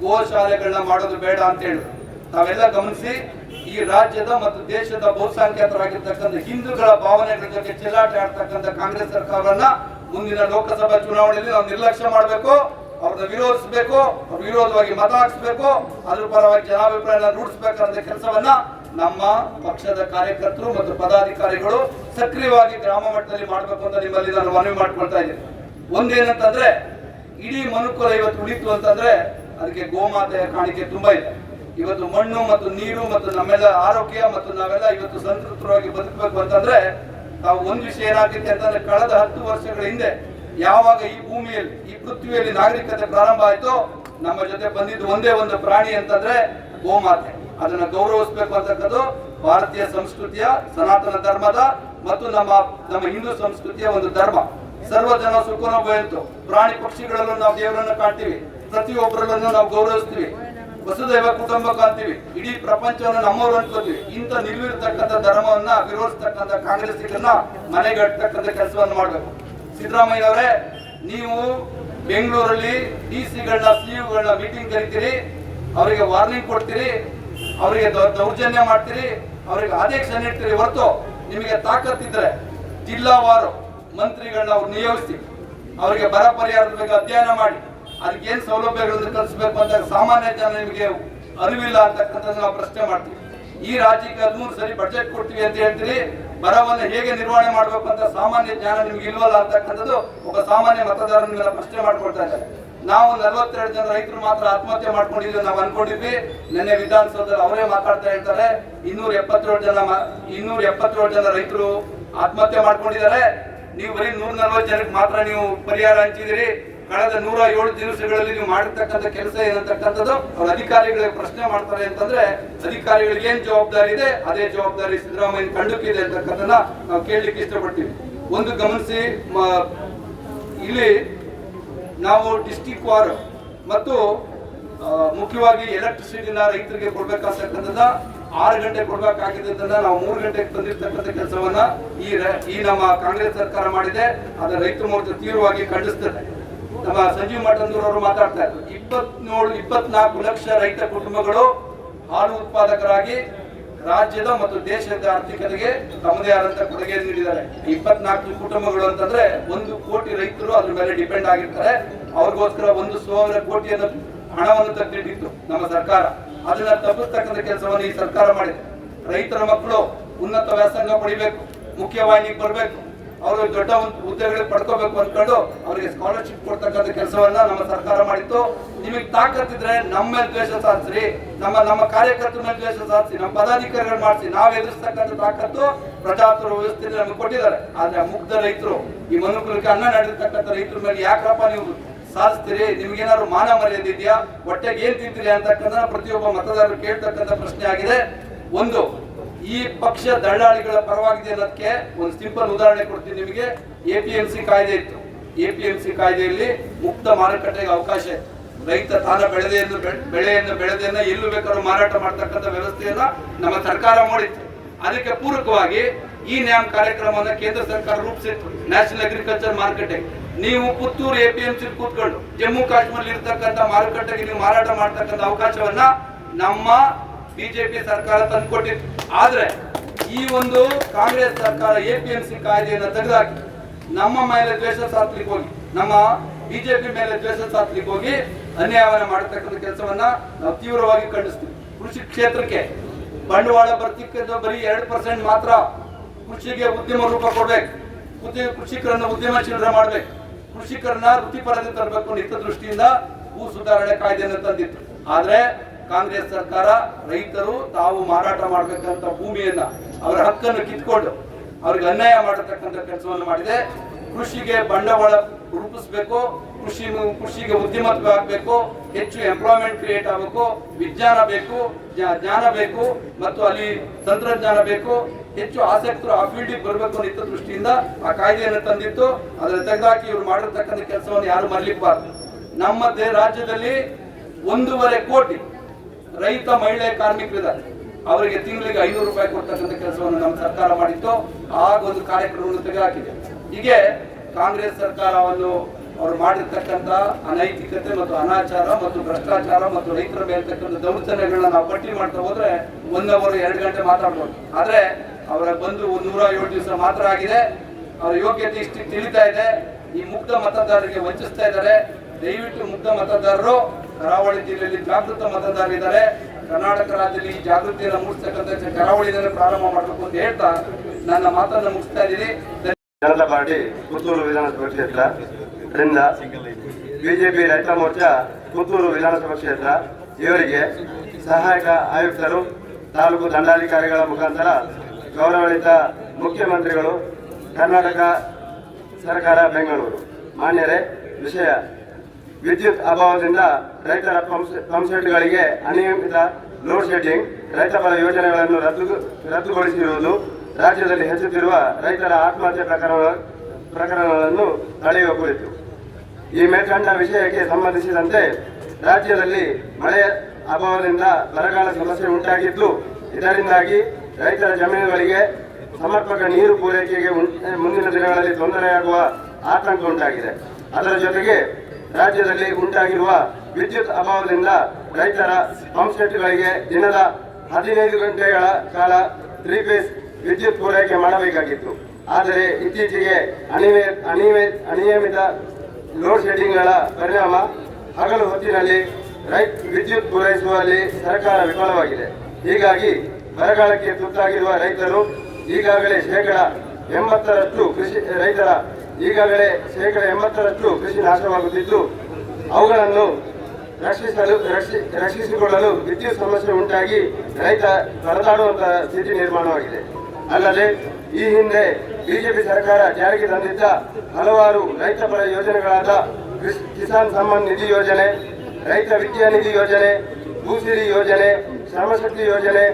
ಗೋಶಾಲೆಗಳನ್ನ ಮಾಡೋದು ಬೇಡ ಅಂತ ಹೇಳಿದ್ರು. ತಾವೆಲ್ಲ ಗಮನಿಸಿ, ಈ ರಾಜ್ಯದ ಮತ್ತು ದೇಶದ ಬಹುಸಂಖ್ಯಾತರಾಗಿರ್ತಕ್ಕಂಥ ಹಿಂದೂಗಳ ಭಾವನೆಗಳ ಜೊತೆ ಚೆಲ್ಲಾಟ ಆಡ್ತಕ್ಕಂಥ ಕಾಂಗ್ರೆಸ್ ಸರ್ಕಾರವನ್ನ ಮುಂದಿನ ಲೋಕಸಭಾ ಚುನಾವಣೆಯಲ್ಲಿ ನಾವು ನಿರ್ಲಕ್ಷ್ಯ ಮಾಡಬೇಕು, ಅವ್ರನ್ನ ವಿರೋಧಿಸಬೇಕು, ಅವ್ರ ವಿರೋಧವಾಗಿ ಮತ ಹಾಕಿಸ್ಬೇಕು, ಅದ್ರ ಪರವಾಗಿ ಜನಾಭಿಪ್ರಾಯ ರೂಢಿಸಬೇಕಂತ ಕೆಲಸವನ್ನ ನಮ್ಮ ಪಕ್ಷದ ಕಾರ್ಯಕರ್ತರು ಮತ್ತು ಪದಾಧಿಕಾರಿಗಳು ಸಕ್ರಿಯವಾಗಿ ಗ್ರಾಮ ಮಟ್ಟದಲ್ಲಿ ಮಾಡಬೇಕು ಅಂತ ನಿಮ್ಮಲ್ಲಿ ನಾನು ಮನವಿ ಮಾಡ್ಕೊಳ್ತಾ ಇದ್ದೀನಿ. ಒಂದೇನಂತಂದ್ರೆ, ಇಡೀ ಮನುಕುಲ ಇವತ್ತು ಉಳಿತು ಅಂತಂದ್ರೆ ಅದಕ್ಕೆ ಗೋಮಾತೆಯ ಕಾಣಿಕೆ ತುಂಬಾ ಇದೆ. ಇವತ್ತು ಮಣ್ಣು ಮತ್ತು ನೀರು ಮತ್ತು ನಮ್ಮೆಲ್ಲ ಆರೋಗ್ಯ ಮತ್ತು ನಾವೆಲ್ಲ ಇವತ್ತು ಸಂತೃಪ್ತವಾಗಿ ಬದುಕಬೇಕು ಅಂತಂದ್ರೆ ನಾವು ಒಂದು ವಿಷಯ ಏನಾಗುತ್ತೆ ಅಂತಂದ್ರೆ, ಕಳೆದ 10 ವರ್ಷಗಳ ಹಿಂದೆ ಯಾವಾಗ ಈ ಭೂಮಿಯಲ್ಲಿ, ಈ ಪೃಥ್ವಿಯಲ್ಲಿ ನಾಗರಿಕತೆ ಪ್ರಾರಂಭ ಆಯ್ತೋ, ನಮ್ಮ ಜೊತೆ ಬಂದಿದ್ದು ಒಂದೇ ಒಂದು ಪ್ರಾಣಿ ಅಂತಂದ್ರೆ ಗೋಮಾತೆ. ಅದನ್ನ ಗೌರವಿಸಬೇಕು ಅಂತಕ್ಕದ್ದು ಭಾರತೀಯ ಸಂಸ್ಕೃತಿಯ, ಸನಾತನ ಧರ್ಮದ ಮತ್ತು ನಮ್ಮ ಹಿಂದೂ ಸಂಸ್ಕೃತಿಯ ಒಂದು ಧರ್ಮ. ಸರ್ವ ಜನ ಸುಖನೋ ಭವಂತು. ಪ್ರಾಣಿ ಪಕ್ಷಿಗಳಲ್ಲೂ ನಾವು ದೇವರನ್ನು ಕಾಣ್ತೀವಿ, ಪ್ರತಿಯೊಬ್ಬರಲ್ಲೂ ನಾವು ಗೌರವಿಸ್ತೀವಿ, ವಸುದೈವ ಕುಟುಂಬಕ್ಕೆ ಅಂತೀವಿ, ಇಡೀ ಪ್ರಪಂಚವನ್ನು ನಮ್ಮವರು ಅನ್ಕೋತೀವಿ. ಇಂಥ ನಿಲುವಿರ್ತಕ್ಕಂಥ ಧರ್ಮವನ್ನ ವಿರೋಧಿಸ್ತಕ್ಕಂಥ ಕಾಂಗ್ರೆಸ್ಸಿಗನ್ನ ಮನೆಗಟ್ಟತಕ್ಕಂಥ ಕೆಲಸವನ್ನು ಮಾಡಬೇಕು. ಸಿದ್ದರಾಮಯ್ಯನವರೇ, ನೀವು ಬೆಂಗಳೂರಲ್ಲಿ ಡಿಸಿಗಳನ್ನ, ಸಿಇಒಗಳನ್ನ ಮೀಟಿಂಗ್ ಕರಿತೀರಿ, ಅವರಿಗೆ ವಾರ್ನಿಂಗ್ ಕೊಡ್ತೀರಿ, ಅವರಿಗೆ ದೌರ್ಜನ್ಯ ಮಾಡ್ತೀರಿ, ಅವರಿಗೆ ಆದೇಶ ನೀಡ್ತೀರಿ. ಹೊರತು ನಿಮಗೆ ತಾಕತ್ತಿದ್ರೆ ಜಿಲ್ಲಾವಾರು ಮಂತ್ರಿಗಳನ್ನ ಅವ್ರು ನಿಯೋಜಿಸಿ ಅವರಿಗೆ ಬರ ಪರಿಹಾರದ ಬಗ್ಗೆ ಅಧ್ಯಯನ ಮಾಡಿ ಅದಕ್ಕೆ ಏನ್ ಸೌಲಭ್ಯಗಳನ್ನು ಕಲಿಸಬೇಕು ಅಂತ ಸಾಮಾನ್ಯ ಜನ ನಿಮಗೆ ಅರಿವಿಲ್ಲ ಅಂತಕ್ಕಂಥದ್ದು ನಾವು ಪ್ರಶ್ನೆ ಮಾಡ್ತೀವಿ. ಈ ರಾಜ್ಯಕ್ಕೆ 13 ಸರಿ ಬಜೆಟ್ ಕೊಡ್ತೀವಿ ಅಂತ ಹೇಳ್ತೀರಿ, ಬರವನ್ನು ಹೇಗೆ ನಿರ್ವಹಣೆ ಮಾಡಬೇಕು ಅಂತ ಸಾಮಾನ್ಯ ಜ್ಞಾನ ನಿಮ್ಗೆ ಇಲ್ವಲ್ಲ ಅಂತಕ್ಕಂಥದ್ದು ಒಬ್ಬ ಸಾಮಾನ್ಯ ಮತದಾರ ನಿಮ್ಮೆಲ್ಲ ಪ್ರಶ್ನೆ ಮಾಡ್ಕೊಳ್ತಾ ಇದ್ದಾರೆ. ನಾವು 42 ಜನ ರೈತರು ಮಾತ್ರ ಆತ್ಮಹತ್ಯೆ ಮಾಡ್ಕೊಂಡಿದ್ವಿ ನಾವು ಅನ್ಕೊಂಡಿದ್ವಿ. ನಿನ್ನೆ ವಿಧಾನಸೌಧದಲ್ಲಿ ಅವರೇ ಮಾತಾಡ್ತಾ ಹೇಳ್ತಾರೆ 277 ಜನ ರೈತರು ಆತ್ಮಹತ್ಯೆ ಮಾಡ್ಕೊಂಡಿದ್ದಾರೆ. ನೀವು ಬರೀ 140 ಜನಕ್ಕೆ ಮಾತ್ರ ನೀವು ಪರಿಹಾರ ಹಂಚಿದಿರಿ. ಕಳೆದ 107 ದಿವಸಗಳಲ್ಲಿ ನೀವು ಮಾಡಿರ್ತಕ್ಕಂಥ ಕೆಲಸ ಏನಂತಕ್ಕಂಥದ್ದು ಅವ್ರ ಅಧಿಕಾರಿಗಳಿಗೆ ಪ್ರಶ್ನೆ ಮಾಡ್ತಾರೆ ಅಂತಂದ್ರೆ, ಅಧಿಕಾರಿಗಳಿಗೆ ಏನ್ ಜವಾಬ್ದಾರಿ ಇದೆ ಅದೇ ಜವಾಬ್ದಾರಿ ಸಿದ್ದರಾಮಯ್ಯ ಕಂಡುಕಿದೆ ಅಂತಕ್ಕಂಥದ್ದನ್ನ ನಾವು ಕೇಳಲಿಕ್ಕೆ ಇಷ್ಟಪಡ್ತೀವಿ. ಒಂದು ಗಮನಿಸಿ, ಇಲ್ಲಿ ನಾವು ಡಿಸ್ಟಿಕ್ ವಾರ್ ಮತ್ತು ಮುಖ್ಯವಾಗಿ ಎಲೆಕ್ಟ್ರಿಸಿಟಿನ ರೈತರಿಗೆ ಕೊಡ್ಬೇಕಾಗ್ತಕ್ಕಂಥದ್ದು 6 ಗಂಟೆ ಕೊಡ್ಬೇಕಾಗಿದ್ದನ್ನ ನಾವು 3 ಗಂಟೆಗೆ ತಂದಿರ್ತಕ್ಕಂಥ ಕೆಲಸವನ್ನ ಈ ನಮ್ಮ ಕಾಂಗ್ರೆಸ್ ಸರ್ಕಾರ ಮಾಡಿದೆ. ಅದರ ರೈತ ಮೋರ್ಚಾ ತೀವ್ರವಾಗಿ ಖಂಡಿಸ್ತದೆ. ನಮ್ಮ ಸಂಜೀವ್ ಮಠಂದೂರ್ ಅವರು ಮಾತಾಡ್ತಾ ಇದ್ರು, 24 ಲಕ್ಷ ರೈತ ಕುಟುಂಬಗಳು ಹಾಲು ಉತ್ಪಾದಕರಾಗಿ ರಾಜ್ಯದ ಮತ್ತು ದೇಶದ ಆರ್ಥಿಕತೆಗೆ ತಮ್ಮದೇ ಆದಂತಹ ಕೊಡುಗೆ ನೀಡಿದ್ದಾರೆ. 24 ಕುಟುಂಬಗಳು ಅಂತಂದ್ರೆ 1 ಕೋಟಿ ರೈತರು ಅದ್ರ ಮೇಲೆ ಡಿಪೆಂಡ್ ಆಗಿರ್ತಾರೆ. ಅವ್ರಿಗೋಸ್ಕರ 1,000 ಕೋಟಿಯನ್ನು ಹಣವನ್ನು ತೆಗೆದಿಟ್ಟಿತ್ತು ನಮ್ಮ ಸರ್ಕಾರ. ಅದನ್ನ ತಪ್ಪಿಸ್ತಕ್ಕಂಥ ಕೆಲಸವನ್ನು ಈ ಸರ್ಕಾರ ಮಾಡಿದೆ. ರೈತರ ಮಕ್ಕಳು ಉನ್ನತ ವ್ಯಾಸಂಗ ಪಡಿಬೇಕು, ಮುಖ್ಯವಾಹಿನಿಗೆ ಬರಬೇಕು, ಅವರು ದೊಡ್ಡ ಹುದ್ದೆಗಳಿಗೆ ಪಡ್ಕೋಬೇಕು ಅಂದ್ಕೊಂಡು ಅವರಿಗೆ ಸ್ಕಾಲರ್ಶಿಪ್ ಕೊಡ್ತಕ್ಕಂಥ ಕೆಲಸವನ್ನ ನಮ್ಮ ಸರ್ಕಾರ ಮಾಡಿತ್ತು. ನಿಮಗೆ ತಾಕತ್ತಿದ್ರೆ ನಮ್ಮ ಮೇಲೆ ದ್ವೇಷ ಸಾಧಿಸ್ರಿ, ನಮ್ಮ ಕಾರ್ಯಕರ್ತರ ಮೇಲೆ ದ್ವೇಷ ಸಾಧಿಸಿ, ನಮ್ಮ ಪದಾಧಿಕಾರಿಗಳು ಮಾಡಿಸಿ, ನಾವು ಎದುರಿಸ್ತಕ್ಕಂಥ ತಾಕತ್ತು ಪ್ರಜಾತಂತ್ರ ವ್ಯವಸ್ಥೆಯಲ್ಲಿ ನಮಗೆ ಕೊಟ್ಟಿದ್ದಾರೆ. ಆದ್ರೆ ಮುಗ್ಧ ರೈತರು, ಈ ಮನುಕುಲಕ್ಕೆ ಅನ್ನ ನಡೆದಿರ್ತಕ್ಕಂಥ ರೈತರ ಮೇಲೆ ಯಾಕಪ್ಪ ನೀವು ಸಾಧಿಸ್ತೀರಿ? ನಿಮ್ಗೇನಾದ್ರು ಮಾನ ಮರ್ಯಾದೆ ಇದೆಯಾ? ಹೊಟ್ಟೆಗೆ ಏನ್ ತಿಂತೀರಿ ಅಂತಕ್ಕಂಥ ಪ್ರತಿಯೊಬ್ಬ ಮತದಾರರು ಕೇಳ್ತಕ್ಕಂಥ ಪ್ರಶ್ನೆ ಆಗಿದೆ. ಒಂದು, ಈ ಪಕ್ಷ ದಳ್ಳಾಳಿಗಳ ಪರವಾಗಿದೆ ಅನ್ನೋದಕ್ಕೆ ಒಂದು ಸಿಂಪಲ್ ಉದಾಹರಣೆ ಕೊಡ್ತೀನಿ ನಿಮಗೆ. APMC ಕಾಯ್ದೆ ಇತ್ತು. APMC ಕಾಯ್ದೆಯಲ್ಲಿ ಮುಕ್ತ ಮಾರುಕಟ್ಟೆಗೆ ಅವಕಾಶ ಇತ್ತು. ರೈತ ತಾನ ಬೆಳೆಯನ್ನು ಬೆಳೆದೆಯನ್ನ ಎಲ್ಲೂ ಬೇಕಾದ್ರೂ ಮಾರಾಟ ಮಾಡ್ತಕ್ಕಂಥ ವ್ಯವಸ್ಥೆಯನ್ನ ನಮ್ಮ ಸರ್ಕಾರ ಮಾಡಿತ್ತು. ಅದಕ್ಕೆ ಪೂರಕವಾಗಿ ಈ ನ್ಯಾಮ್ ಕಾರ್ಯಕ್ರಮವನ್ನು ಕೇಂದ್ರ ಸರ್ಕಾರ ರೂಪಿಸಿತ್ತು, ನ್ಯಾಷನಲ್ ಅಗ್ರಿಕಲ್ಚರ್ ಮಾರ್ಕೆಟಿಂಗ್. ನೀವು ಪುತ್ತೂರು APMC ಕೂತ್ಕೊಂಡು ಜಮ್ಮು ಕಾಶ್ಮೀರ ಇರ್ತಕ್ಕಂಥ ಮಾರುಕಟ್ಟೆಗೆ ನೀವು ಮಾರಾಟ ಮಾಡ್ತಕ್ಕಂಥ ಅವಕಾಶವನ್ನ ನಮ್ಮ ಬಿಜೆಪಿ ಸರ್ಕಾರ ತಂದುಕೊಟ್ಟಿತ್ತು. ಆದ್ರೆ ಈ ಒಂದು ಕಾಂಗ್ರೆಸ್ ಸರ್ಕಾರ APMC ಕಾಯ್ದೆಯನ್ನು ತೆಗೆದುಹಾಕಿ ನಮ್ಮ ಮೇಲೆ ದ್ವೇಷ ಸಾತ್ಲಿಕ್ಕೆ ಹೋಗಿ, ನಮ್ಮ ಬಿಜೆಪಿ ಮೇಲೆ ದ್ವೇಷ ಸಾತ್ಲಿಕ್ಕೆ ಹೋಗಿ ಅನ್ಯಾಯವನ್ನ ಮಾಡತಕ್ಕಂಥ ಕೆಲಸವನ್ನ ನಾವು ತೀವ್ರವಾಗಿ ಖಂಡಿಸ್ತೀವಿ. ಕೃಷಿ ಕ್ಷೇತ್ರಕ್ಕೆ ಬಂಡವಾಳ ಬರ್ತಿಕ್ಕಿಂತ ಬರೀ 2% ಮಾತ್ರ ಕೃಷಿಗೆ ಉದ್ಯಮ ರೂಪ ಕೊಡ್ಬೇಕು, ಕೃಷಿಕರನ್ನ ಉದ್ಯಮಶೀಲರ ಮಾಡ್ಬೇಕು, ಕೃಷಿಕರನ್ನ ವೃತ್ತಿಪರತೆ ತರಬೇಕು ನಿತ್ತ ದೃಷ್ಟಿಯಿಂದ ಭೂ ಸುಧಾರಣೆ ಕಾಯ್ದೆಯನ್ನು ತಂದಿತ್ತು. ಆದ್ರೆ ಕಾಂಗ್ರೆಸ್ ಸರ್ಕಾರ ರೈತರು ತಾವು ಮಾರಾಟ ಮಾಡಬೇಕಂತ ಭೂಮಿಯನ್ನ, ಅವರ ಹಕ್ಕನ್ನು ಕಿತ್ಕೊಂಡು ಅವ್ರಿಗೆ ಅನ್ಯಾಯ ಮಾಡತಕ್ಕಂಥ ಕೆಲಸವನ್ನು ಮಾಡಿದೆ. ಕೃಷಿಗೆ ಬಂಡವಾಳ ರೂಪಿಸಬೇಕು, ಕೃಷಿಗೆ ಉದ್ಯಮತ್ವ ಆಗಬೇಕು, ಹೆಚ್ಚು ಎಂಪ್ಲಾಯ್ಮೆಂಟ್ ಕ್ರಿಯೇಟ್ ಆಗಬೇಕು, ವಿಜ್ಞಾನ ಬೇಕು, ಜ್ಞಾನ ಬೇಕು, ಮತ್ತು ಅಲ್ಲಿ ತಂತ್ರಜ್ಞಾನ ಬೇಕು, ಹೆಚ್ಚು ಆಸಕ್ತರು ಆ ಫೀಲ್ಡಿಗೆ ಬರಬೇಕು ನಿತ್ತ ದೃಷ್ಟಿಯಿಂದ ಆ ಕಾಯ್ದೆಯನ್ನು ತಂದಿತ್ತು. ಅದರ ತೆಗೆದಾಕಿ ಇವರು ಮಾಡಿರ್ತಕ್ಕಂಥ ಕೆಲಸವನ್ನು ಯಾರು ಮರಲಿಕ್ಬಾರ್ದು. ನಮ್ಮ ರಾಜ್ಯದಲ್ಲಿ 1.5 ಕೋಟಿ ರೈತ ಮಹಿಳೆ ಕಾರ್ಮಿಕರಿದ್ದಾರೆ. ಅವರಿಗೆ ತಿಂಗಳಿಗೆ 500 ರೂಪಾಯಿ ಕೊಡ್ತಕ್ಕಂಥ ಕೆಲಸವನ್ನು ನಮ್ಮ ಸರ್ಕಾರ ಮಾಡಿತ್ತು. ಆಗ ಒಂದು ಕಾರ್ಯಕ್ರಮವನ್ನು ತೆಗೆದುಹಾಕಿದೆ. ಹೀಗೆ ಕಾಂಗ್ರೆಸ್ ಸರ್ಕಾರವನ್ನು ಅವರು ಮಾಡಿರ್ತಕ್ಕಂಥ ಅನೈತಿಕತೆ ಮತ್ತು ಅನಾಚಾರ ಮತ್ತು ಭ್ರಷ್ಟಾಚಾರ ಮತ್ತು ರೈತರ ಮೇಲ್ತಕ್ಕಂಥ ದೌರ್ಜನ್ಯಗಳನ್ನ ನಾವು ಪಟ್ಟಿ ಮಾಡ್ತಾ ಹೋದ್ರೆ 1 ಅವರ್ 2 ಗಂಟೆ ಮಾತಾಡ್ಬೋದು. ಆದ್ರೆ ಅವರ ಬಂದು 107 ದಿವಸ ಮಾತ್ರ ಆಗಿದೆ. ಅವರ ಯೋಗ್ಯತೆ ಇಷ್ಟು ತಿಳಿತಾ ಇದೆ. ಈ ಮುಗ್ಧ ಮತದಾರರಿಗೆ ವಂಚಿಸ್ತಾ ಇದ್ದಾರೆ. ದಯವಿಟ್ಟು ಮುಗ್ಧ ಮತದಾರರು, ಕರಾವಳಿ ಜಿಲ್ಲೆಯಲ್ಲಿ ಜಾಗೃತ ಮತದಾರರಿದ್ದಾರೆ. ಕರ್ನಾಟಕ ರಾಜ್ಯದಲ್ಲಿ ಈ ಜಾಗೃತಿಯನ್ನು ಮೂಡಿಸ್ತಕ್ಕಂಥ ಕರಾವಳಿಯಿಂದ ಪ್ರಾರಂಭ ಮಾಡಬೇಕು ಅಂತ ಹೇಳ್ತಾ ನನ್ನ ಮಾತನ್ನು ಮುಗಿಸ್ತಾ ಇದ್ದೀನಿ. ಜನತಾ ಪಾರ್ಟಿ ಪುತ್ತೂರು ವಿಧಾನಸಭಾ ಕ್ಷೇತ್ರದಿಂದ ಬಿಜೆಪಿ ರೈತ ಮೋರ್ಚಾ ಪುತ್ತೂರು ವಿಧಾನಸಭಾ ಕ್ಷೇತ್ರ ಇವರಿಗೆ ಸಹಾಯಕ ಆಯುಕ್ತರು, ತಾಲೂಕು ದಂಡಾಧಿಕಾರಿಗಳ ಮುಖಾಂತರ ಗೌರವಾನ್ವಿತ ಮುಖ್ಯಮಂತ್ರಿಗಳು, ಕರ್ನಾಟಕ ಸರ್ಕಾರ ಬೆಂಗಳೂರು. ಮಾನ್ಯರೇ, ವಿಷಯ ವಿದ್ಯುತ್ ಅಭಾವದಿಂದ ರೈತರ ಪಂಪ್ಸೆಟ್ಗಳಿಗೆ ಅನಿಯಮಿತ ಲೋಡ್ ಶೆಡ್ಡಿಂಗ್, ರೈತಪರ ಯೋಜನೆಗಳನ್ನು ರದ್ದುಗೊಳಿಸಿರುವುದು, ರಾಜ್ಯದಲ್ಲಿ ಹೆಚ್ಚುತ್ತಿರುವ ರೈತರ ಆತ್ಮಹತ್ಯೆ ಪ್ರಕರಣಗಳನ್ನು ತಡೆಯುವ ಕುರಿತು. ಈ ಮೇಲ್ಕಂಡ ವಿಷಯಕ್ಕೆ ಸಂಬಂಧಿಸಿದಂತೆ ರಾಜ್ಯದಲ್ಲಿ ಮಳೆಯ ಅಭಾವದಿಂದ ಬರಗಾಲ ಸಮಸ್ಯೆ ಉಂಟಾಗಿದ್ದು, ಇದರಿಂದಾಗಿ ರೈತರ ಜಮೀನುಗಳಿಗೆ ಸಮರ್ಪಕ ನೀರು ಪೂರೈಕೆಗೆ ಮುಂದಿನ ದಿನಗಳಲ್ಲಿ ತೊಂದರೆಯಾಗುವ ಆತಂಕ ಉಂಟಾಗಿದೆ. ಅದರ ಜೊತೆಗೆ ರಾಜ್ಯದಲ್ಲಿ ಉಂಟಾಗಿರುವ ವಿದ್ಯುತ್ ಅಭಾವದಿಂದ ರೈತರ ಪಂಪ್ಸೆಟ್ಗಳಿಗೆ ದಿನದ 15 ಗಂಟೆಗಳ ಕಾಲ 3 ಫೇಸ್ ವಿದ್ಯುತ್ ಪೂರೈಕೆ ಮಾಡಬೇಕಾಗಿತ್ತು. ಆದರೆ ಇತ್ತೀಚೆಗೆ ಅನಿಯಮಿತ ಲೋಡ್ ಶೆಡ್ಡಿಂಗ್ಗಳ ಪರಿಣಾಮ ಹಗಲು ಹೊತ್ತಿನಲ್ಲಿ ವಿದ್ಯುತ್ ಪೂರೈಸುವಲ್ಲಿ ಸರ್ಕಾರ ವಿಫಲವಾಗಿದೆ. ಹೀಗಾಗಿ ಬರಗಾಲಕ್ಕೆ ತುತ್ತಾಗಿರುವ ರೈತರು ಈಗಾಗಲೇ ಶೇಕಡಾ 80% ಕೃಷಿ ನಾಶವಾಗುತ್ತಿದ್ದು, ಅವುಗಳನ್ನು ರಕ್ಷಿಸಿಕೊಳ್ಳಲು ವಿದ್ಯುತ್ ಸಮಸ್ಯೆ ಉಂಟಾಗಿ ರೈತ ಪರದಾಡುವಂತಹ ಸ್ಥಿತಿ ನಿರ್ಮಾಣವಾಗಿದೆ. ಅಲ್ಲದೆ ಈ ಹಿಂದೆ ಬಿಜೆಪಿ ಸರ್ಕಾರ ಜಾರಿಗೆ ತಂದಿದ್ದ ಹಲವಾರು ರೈತಪರ ಯೋಜನೆಗಳಾದ ಕಿಸಾನ್ ಸಮ್ಮಾನ್ ನಿಧಿ ಯೋಜನೆ, ರೈತ ವಿದ್ಯಾನಿಧಿ ಯೋಜನೆ, ಭೂಸಿರಿ ಯೋಜನೆ, ಶ್ರಮಶಕ್ತಿ ಯೋಜನೆ,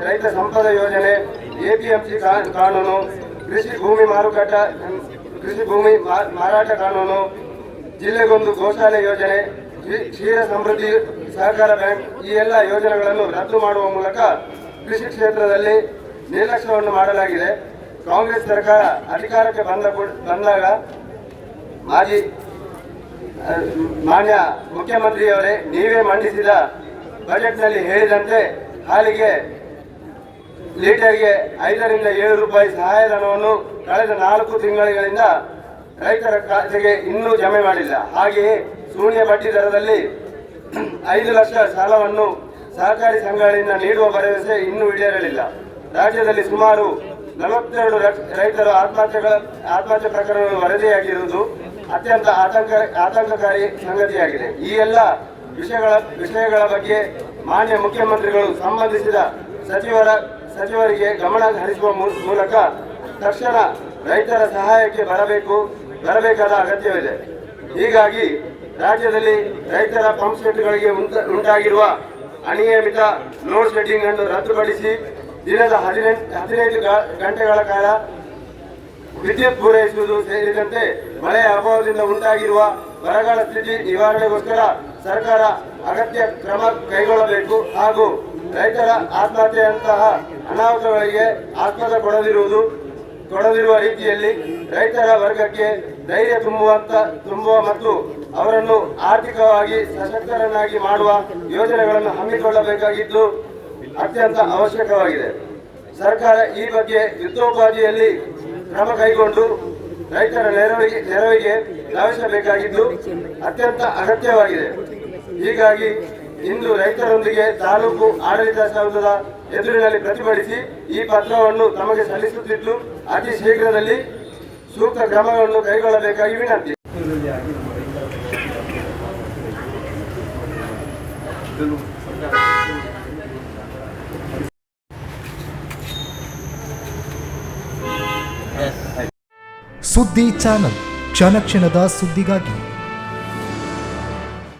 ರೈತ ಸಂಪದ ಯೋಜನೆ, APMC ಕಾನೂನು, ಕೃಷಿ ಭೂಮಿ ಮಾರಾಟ ಕಾನೂನು, ಜಿಲ್ಲೆಗೊಂದು ಗೋಶಾಲೆ ಯೋಜನೆ, ಕ್ಷೀರ ಸಮೃದ್ಧಿ ಸಹಕಾರ ಬ್ಯಾಂಕ್, ಈ ಎಲ್ಲ ಯೋಜನೆಗಳನ್ನು ರದ್ದು ಮಾಡುವ ಮೂಲಕ ಕೃಷಿ ಕ್ಷೇತ್ರದಲ್ಲಿ ನಿರ್ಲಕ್ಷ್ಯವನ್ನು ಮಾಡಲಾಗಿದೆ. ಕಾಂಗ್ರೆಸ್ ಸರ್ಕಾರ ಅಧಿಕಾರಕ್ಕೆ ಬಂದಾಗ ಮಾನ್ಯ ಮುಖ್ಯಮಂತ್ರಿಯವರೇ, ನೀವೇ ಮಂಡಿಸಿದ ಬಜೆಟ್ನಲ್ಲಿ ಹೇಳಿದಂತೆ ಹಾಲಿಗೆ ಲೀಟರ್ಗೆ 5 ರಿಂದ 7 ರೂಪಾಯಿ ಸಹಾಯಧನವನ್ನು ಕಳೆದ 4 ತಿಂಗಳಿಂದ ರೈತರ ಖಾತೆಗೆ ಇನ್ನೂ ಜಮೆ ಮಾಡಿಲ್ಲ. ಹಾಗೆಯೇ ಶೂನ್ಯ ಬಡ್ಡಿ ದರದಲ್ಲಿ 5 ಲಕ್ಷ ಸಾಲವನ್ನು ಸಹಕಾರಿ ಸಂಘಗಳಿಂದ ನೀಡುವ ಭರವಸೆ ಇನ್ನೂ ಈಡೇರಲಿಲ್ಲ. ರಾಜ್ಯದಲ್ಲಿ ಸುಮಾರು 42 ರೈತರ ಆತ್ಮಹತ್ಯೆ ಪ್ರಕರಣಗಳು ವರದಿಯಾಗಿರುವುದು ಅತ್ಯಂತ ಆತಂಕಕಾರಿ ಸಂಗತಿಯಾಗಿದೆ. ಈ ಎಲ್ಲ ವಿಷಯಗಳ ಬಗ್ಗೆ ಮಾನ್ಯ ಮುಖ್ಯಮಂತ್ರಿಗಳು ಸಂಬಂಧಿಸಿದ ಸಚಿವರಿಗೆ ಗಮನ ಹರಿಸುವ ಮೂಲಕ ತಕ್ಷಣ ರೈತರ ಸಹಾಯಕ್ಕೆ ಬರಬೇಕಾದ ಅಗತ್ಯವಿದೆ. ಹೀಗಾಗಿ ರಾಜ್ಯದಲ್ಲಿ ರೈತರ ಪಂಪ್ ಸೆಟ್ಗಳಿಗೆ ಉಂಟಾಗಿರುವ ಅನಿಯಮಿತ ಲೋಡ್ ಶೆಡ್ಡಿಂಗ್ ಅನ್ನು ರದ್ದುಪಡಿಸಿ ದಿನದ 15 ಗಂಟೆಗಳ ಕಾಲ ವಿದ್ಯುತ್ ಪೂರೈಸುವುದು ಸೇರಿದಂತೆ ಮಳೆಯ ಅಭಾವದಿಂದ ಉಂಟಾಗಿರುವ ಬರಗಾಲ ಸ್ಥಿತಿ ನಿವಾರಣೆಗೋಸ್ಕರ ಸರ್ಕಾರ ಅಗತ್ಯ ಕ್ರಮ ಕೈಗೊಳ್ಳಬೇಕು ಹಾಗೂ ರೈತರ ಆತ್ಮಹತ್ಯೆಯಂತಹ ಅನಾಹುತಗಳಿಗೆ ಆಸ್ಪದ ಕೊಡದಿರುವ ರೀತಿಯಲ್ಲಿ ರೈತರ ವರ್ಗಕ್ಕೆ ಧೈರ್ಯ ತುಂಬುವ ಮತ್ತು ಅವರನ್ನು ಆರ್ಥಿಕವಾಗಿ ಸಶಕ್ತರನ್ನಾಗಿ ಮಾಡುವ ಯೋಜನೆಗಳನ್ನು ಹಮ್ಮಿಕೊಳ್ಳಬೇಕಾಗಿದ್ದು ಅತ್ಯಂತ ಅವಶ್ಯಕವಾಗಿದೆ. ಸರ್ಕಾರ ಈ ಬಗ್ಗೆ ಯುದ್ಧೋಪಾದಿಯಲ್ಲಿ ಕ್ರಮ ಕೈಗೊಂಡು ರೈತರ ನೆರವಿಗೆ ಧಾವಿಸಬೇಕಾಗಿದ್ದು ಅತ್ಯಂತ ಅಗತ್ಯವಾಗಿದೆ. ಹೀಗಾಗಿ ಇಂದು ರೈತರೊಂದಿಗೆ ತಾಲೂಕು ಆಡಳಿತ ಸೌಧದ ಎದುರಿನಲ್ಲಿ ಪ್ರತಿಭಟಿಸಿ ಈ ಪತ್ರವನ್ನು ತಮಗೆ ಸಲ್ಲಿಸುತ್ತಿದ್ದು ಅತಿ ಶೀಘ್ರದಲ್ಲಿ ಸೂಕ್ತ ಕ್ರಮಗಳನ್ನು ಕೈಗೊಳ್ಳಬೇಕಾಗಿ ವಿನಂತಿ. ಸುದ್ದಿ ಚಾನಲ್ ಕ್ಷಣ ಕ್ಷಣದ ಸುದ್ದಿಗಾಗಿ